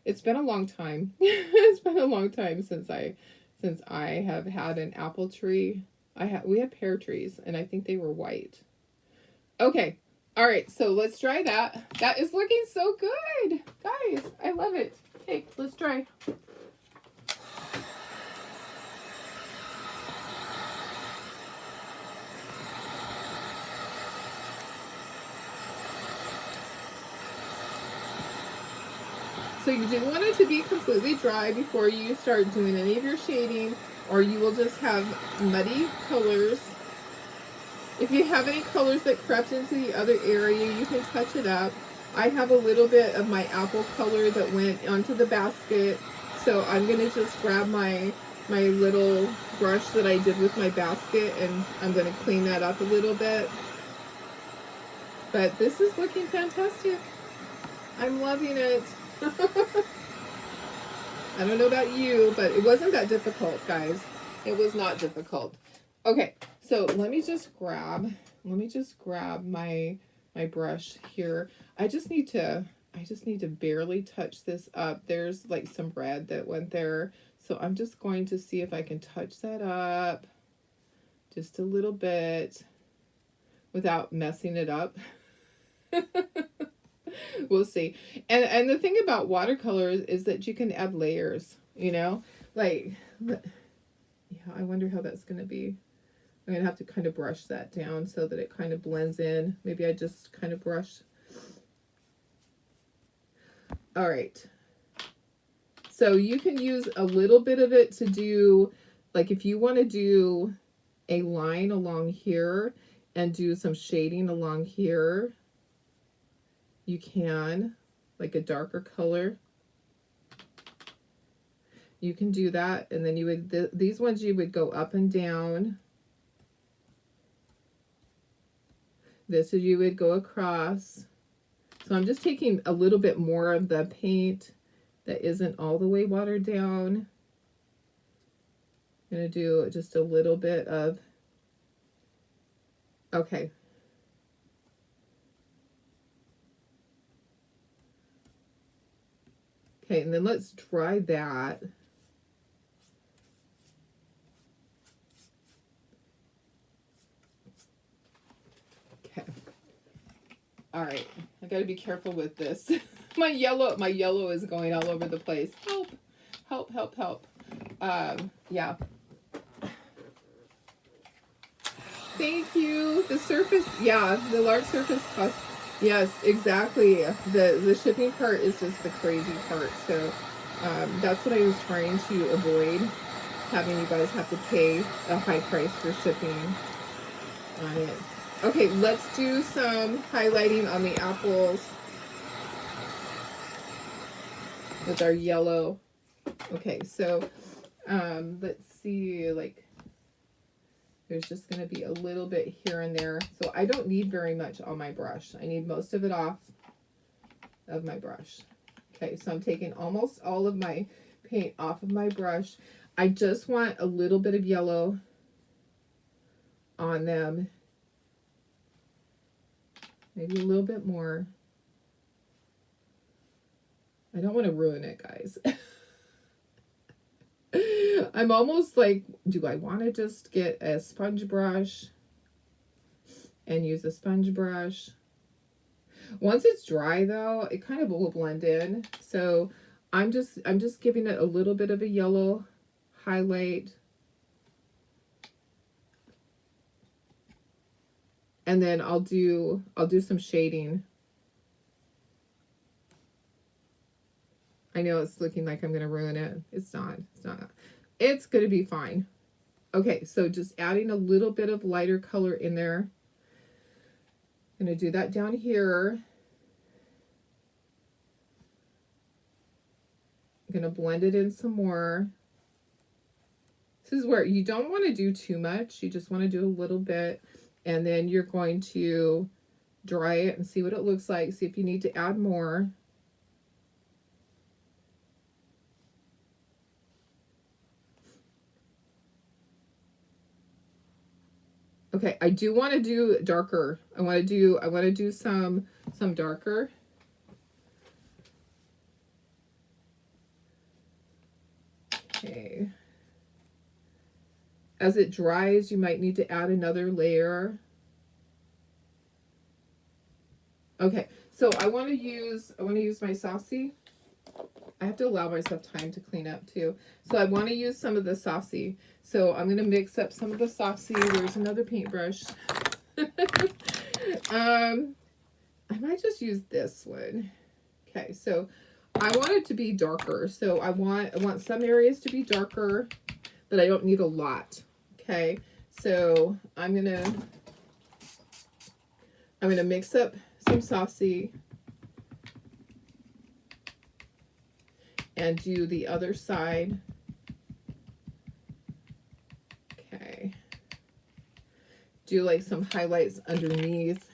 It's been a long time. It's been a long time since I have had an apple tree. We had pear trees, and I think they were white. Okay. All right, so let's dry that. That is looking so good. Guys, I love it. Okay, let's dry. So you do want it to be completely dry before you start doing any of your shading, or you will just have muddy colors. If you have any colors that crept into the other area, you can touch it up. I have a little bit of my apple color that went onto the basket, so I'm going to just grab my little brush that I did with my basket, and I'm going to clean that up a little bit. But this is looking fantastic. I'm loving it. I don't know about you, but it wasn't that difficult, guys. It was not difficult. Okay, so let me just grab my brush here. I just need to barely touch this up. There's like some red that went there. So I'm just going to see if I can touch that up just a little bit without messing it up. We'll see. And the thing about watercolors is that you can add layers, you know? Like, yeah, I wonder how that's going to be. I'm going to have to kind of brush that down so that it kind of blends in. Maybe I just kind of brush. All right. So you can use a little bit of it to do, like if you want to do a line along here and do some shading along here, you can, like a darker color. You can do that, and then you would, these ones you would go up and down. This is, you would go across. So I'm just taking a little bit more of the paint that isn't all the way watered down. I'm going to do just a little bit of, okay. Okay, and then let's dry that. Okay. All right, I got to be careful with this. my yellow is going all over the place. Help, help, help, help. Yeah. Thank you. The surface, yeah, the large surface cost. Yes, exactly. The shipping part is just the crazy part. So that's what I was trying to avoid, having you guys have to pay a high price for shipping on it. Okay, let's do some highlighting on the apples with our yellow. Okay, so let's see, like there's just going to be a little bit here and there. So I don't need very much on my brush. I need most of it off of my brush. Okay, so I'm taking almost all of my paint off of my brush. I just want a little bit of yellow on them. Maybe a little bit more. I don't want to ruin it, guys. I'm almost like, do I want to just get a sponge brush and use a sponge brush? Once it's dry though, it kind of will blend in. So I'm just giving it a little bit of a yellow highlight. And then I'll do some shading. I know it's looking like I'm going to ruin it. It's not. It's not. It's going to be fine. Okay, so just adding a little bit of lighter color in there. I'm going to do that down here. I'm going to blend it in some more. This is where you don't want to do too much. You just want to do a little bit. And then you're going to dry it and see what it looks like. See if you need to add more. Okay, I do want to do darker. I want to do some darker. Okay. As it dries, you might need to add another layer. Okay, so I want to use my Saucy. I have to allow myself time to clean up too. So I want to use some of the Saucy. So I'm going to mix up some of the Saucy. There's another paintbrush. I might just use this one. Okay, so I want it to be darker. So I want some areas to be darker, but I don't need a lot. Okay, so I'm gonna mix up some Saucy and do the other side. Okay, do like some highlights underneath.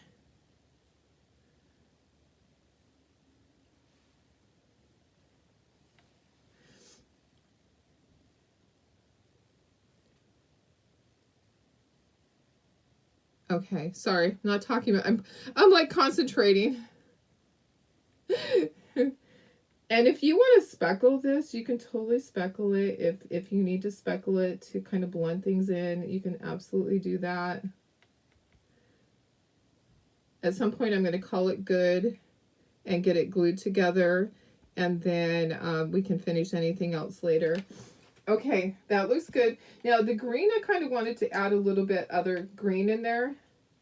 Okay, sorry, I'm not talking about, I'm like concentrating. And if you want to speckle this, you can totally speckle it. If you need to speckle it to kind of blend things in, you can absolutely do that. At some point, I'm going to call it good and get it glued together, and then we can finish anything else later. Okay, that looks good. Now the green, I kind of wanted to add a little bit other green in there.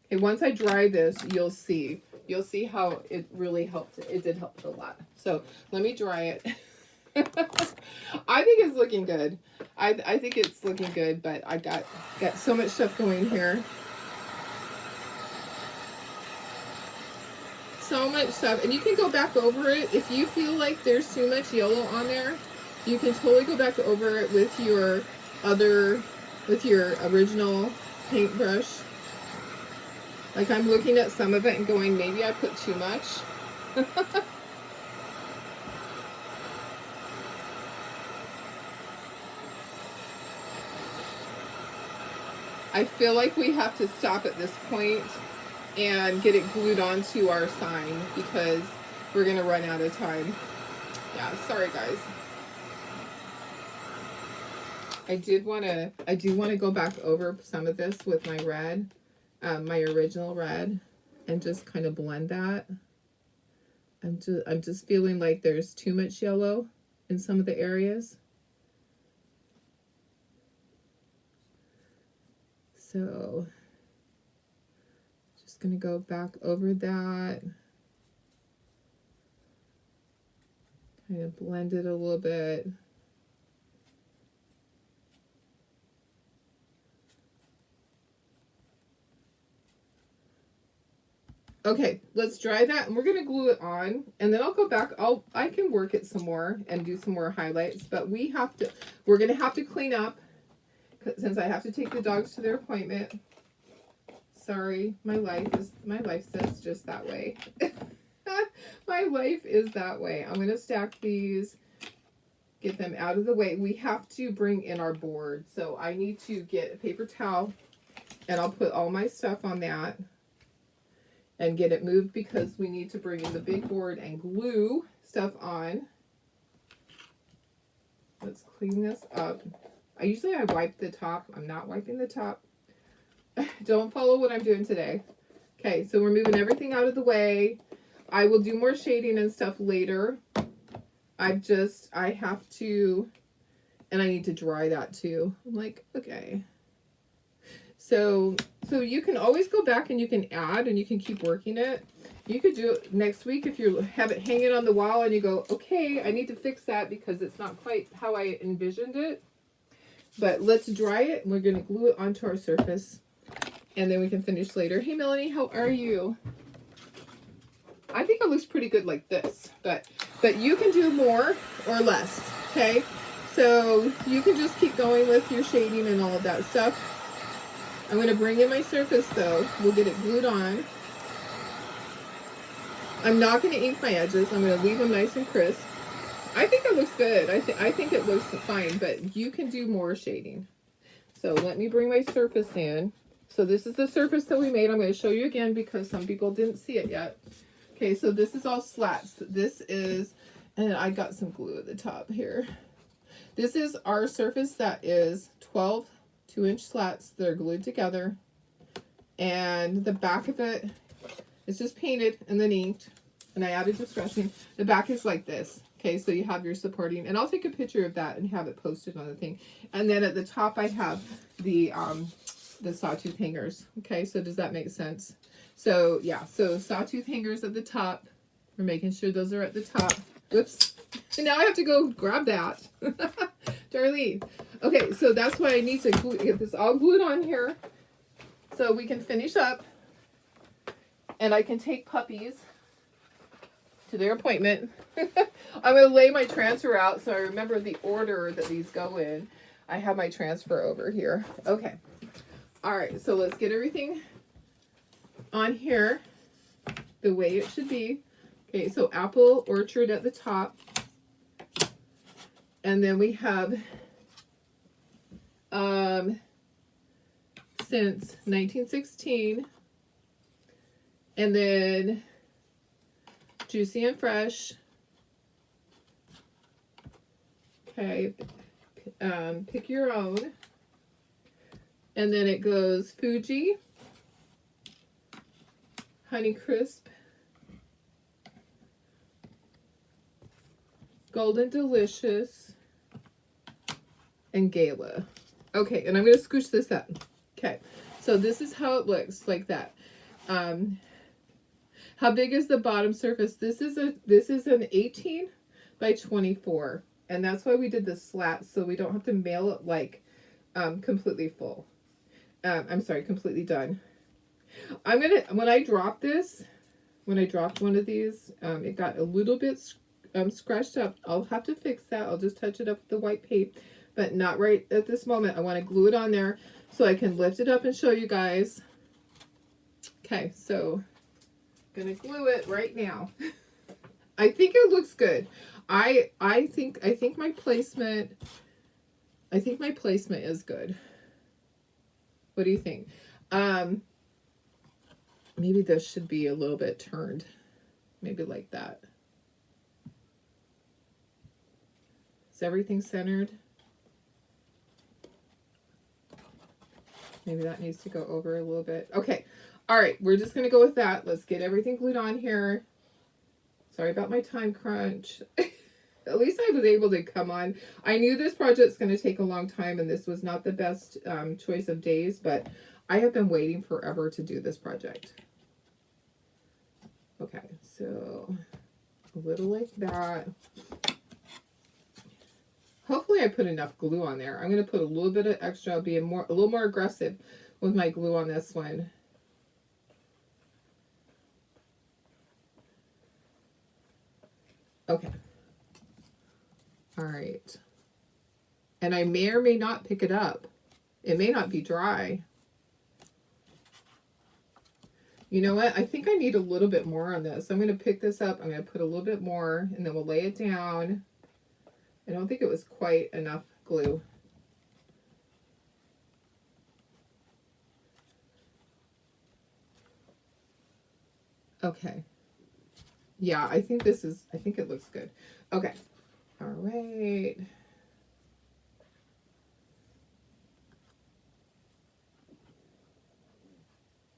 Okay, once I dry this, you'll see. You'll see how it really helped. It did help a lot. So let me dry it. I think it's looking good. I think it's looking good, but I got so much stuff going here. So much stuff, and you can go back over it if you feel like there's too much yellow on there. You can totally go back over it with your original paintbrush. Like, I'm looking at some of it and going, maybe I put too much. I feel like we have to stop at this point and get it glued onto our sign because we're gonna run out of time. Yeah, sorry guys. I do want to go back over some of this with my red, my original red, and just kind of blend that. I'm just feeling like there's too much yellow in some of the areas. So just going to go back over that. Kind of blend it a little bit. Okay, let's dry that, and we're gonna glue it on, and then I'll go back. I can work it some more and do some more highlights, but we're gonna have to clean up since I have to take the dogs to their appointment. Sorry, my life says just that way. My life is that way. I'm gonna stack these, get them out of the way. We have to bring in our board, so I need to get a paper towel, and I'll put all my stuff on that and get it moved because we need to bring in the big board and glue stuff on. Let's clean this up. Usually I wipe the top. I'm not wiping the top. Don't follow what I'm doing today. Okay, so we're moving everything out of the way. I will do more shading and stuff later. I have to, and I need to dry that too. I'm like, okay. So you can always go back and you can add and you can keep working it. You could do it next week if you have it hanging on the wall and you go, okay, I need to fix that because it's not quite how I envisioned it. But let's dry it, and we're going to glue it onto our surface, and then we can finish later. Hey, Melanie, how are you? I think it looks pretty good like this, but you can do more or less, okay? So you can just keep going with your shading and all of that stuff. I'm going to bring in my surface, though. We'll get it glued on. I'm not going to ink my edges. I'm going to leave them nice and crisp. I think it looks good. I think it looks fine, but you can do more shading. So let me bring my surface in. So this is the surface that we made. I'm going to show you again because some people didn't see it yet. Okay, so this is all slats. This is, and I got some glue at the top here. This is our surface that is 12 2-inch slats that are glued together. And the back of it is just painted and then inked. And I added distressing. The back is like this. Okay, so you have your supporting, and I'll take a picture of that and have it posted on the thing. And then at the top, I have the sawtooth hangers. Okay, so does that make sense? So yeah, so sawtooth hangers at the top. We're making sure those are at the top. Whoops. And now I have to go grab that. Darlene. Okay, so that's why I need to get this all glued on here so we can finish up. And I can take puppies to their appointment. I'm going to lay my transfer out so I remember the order that these go in. I have my transfer over here. Okay. All right, so let's get everything on here the way it should be. Okay, so Apple Orchard at the top. And then we have since 1916. And then Juicy and Fresh. Okay, pick your own. And then it goes Fuji, Honeycrisp, Golden Delicious, and Gala. Okay, and I'm going to scooch this up. Okay, so this is how it looks, like that. How big is the bottom surface? This is an 18 by 24, and that's why we did the slats, so we don't have to mail it like completely full. I'm sorry, completely done. When I dropped one of these, it got a little bit scratched up. I'll have to fix that. I'll just touch it up with the white paint, but not right at this moment. I want to glue it on there so I can lift it up and show you guys. Okay, so I'm gonna glue it right now. I think it looks good. I think my placement is good. What do you think? Maybe this should be a little bit turned. Maybe like that. Is everything centered? Maybe that needs to go over a little bit. Okay. All right. We're just going to go with that. Let's get everything glued on here. Sorry about my time crunch. At least I was able to come on. I knew this project's going to take a long time, and this was not the best choice of days, but I have been waiting forever to do this project. Okay, so a little like that. Hopefully I put enough glue on there. I'm going to put a little bit of extra. I'll be a little more aggressive with my glue on this one. Okay. All right. And I may or may not pick it up. It may not be dry. You know what? I think I need a little bit more on this. I'm going to pick this up. I'm going to put a little bit more, and then we'll lay it down. I don't think it was quite enough glue. Okay. Yeah, I think it looks good. Okay. All right.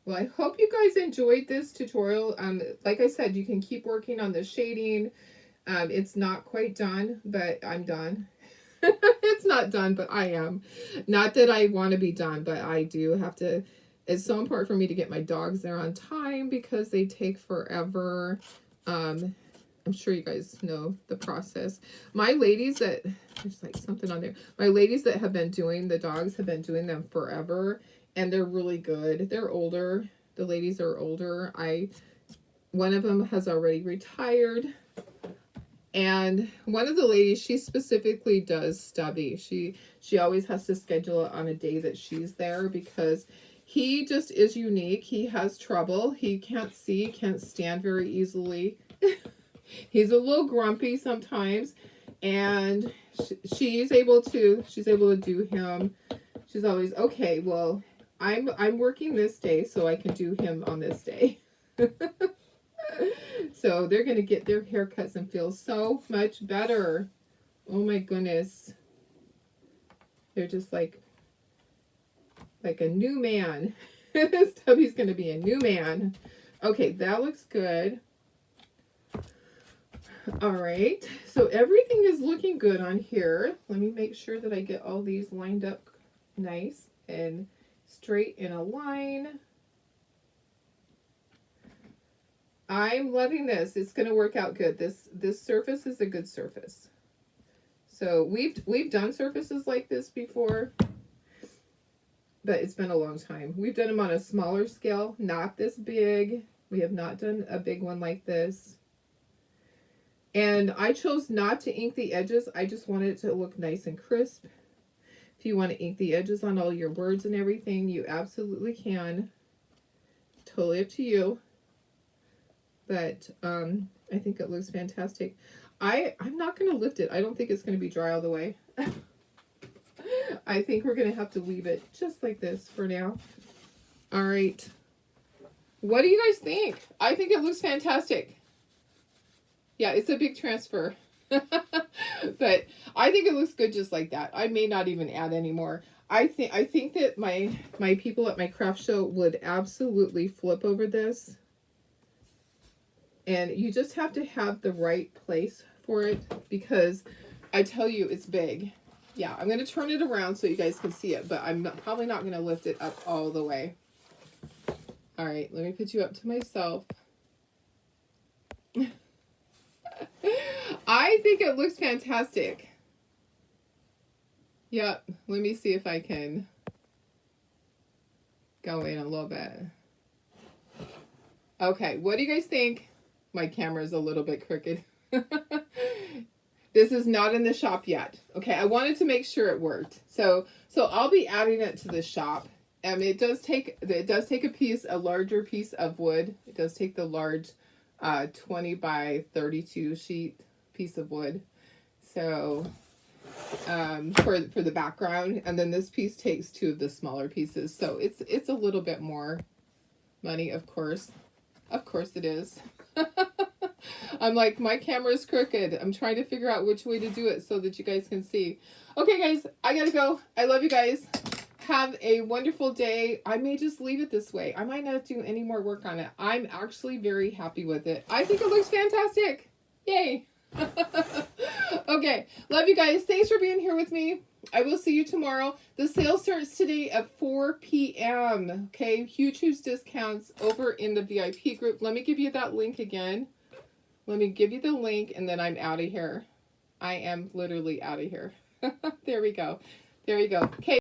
Well, I hope you guys enjoyed this tutorial. Like I said, you can keep working on the shading. It's not quite done, but I'm done. It's not done, but I am. Not that I want to be done, but I do have to. It's so important for me to get my dogs there on time because they take forever. I'm sure you guys know the process. My ladies that, there's like something on there. My ladies that have been doing the dogs have been doing them forever, and they're really good. They're older. The ladies are older. One of them has already retired. And one of the ladies, she specifically does Stubby. She always has to schedule it on a day that she's there because he just is unique. He has trouble. He can't see, can't stand very easily. He's a little grumpy sometimes, and she's able to do him. She's always, okay, well, I'm working this day, so I can do him on this day. So they're going to get their haircuts and feel so much better. Oh my goodness. They're just like a new man. Stubby's going to be a new man. Okay, that looks good. All right, so everything is looking good on here. Let me make sure that I get all these lined up nice and straight in a line. I'm loving this. It's going to work out good. This surface is a good surface. So we've done surfaces like this before, but it's been a long time. We've done them on a smaller scale, not this big. We have not done a big one like this. And I chose not to ink the edges. I just wanted it to look nice and crisp. If you want to ink the edges on all your words and everything, you absolutely can. Totally up to you. But I think it looks fantastic. I'm not going to lift it. I don't think it's going to be dry all the way. I think we're going to have to leave it just like this for now. All right. What do you guys think? I think it looks fantastic. Yeah, it's a big transfer. But I think it looks good just like that. I may not even add any more. I think that my people at my craft show would absolutely flip over this. And you just have to have the right place for it, because I tell you, it's big. Yeah, I'm going to turn it around so you guys can see it, but probably not going to lift it up all the way. All right, let me put you up to myself. I think it looks fantastic. Yep, let me see if I can go in a little bit. Okay, what do you guys think? My camera's a little bit crooked. This is not in the shop yet. Okay, I wanted to make sure it worked. So I'll be adding it to the shop. It does take a larger piece of wood. It does take the large 20 by 32 sheet piece of wood. So for the background, and then this piece takes 2 of the smaller pieces. So it's a little bit more money, of course. Of course it is. I'm like, my camera's crooked. I'm trying to figure out which way to do it so that you guys can see. Okay, guys, I gotta go. I love you guys. Have a wonderful day. I may just leave it this way. I might not do any more work on it. I'm actually very happy with it. I think it looks fantastic. Yay. Okay, love you guys. Thanks for being here with me. I will see you tomorrow. The sale starts today at 4 p.m. Okay, huge discounts over in the VIP group. Let me give you that link again. Let me give you the link, and then I'm out of here. I am literally out of here. There we go. There we go. Okay.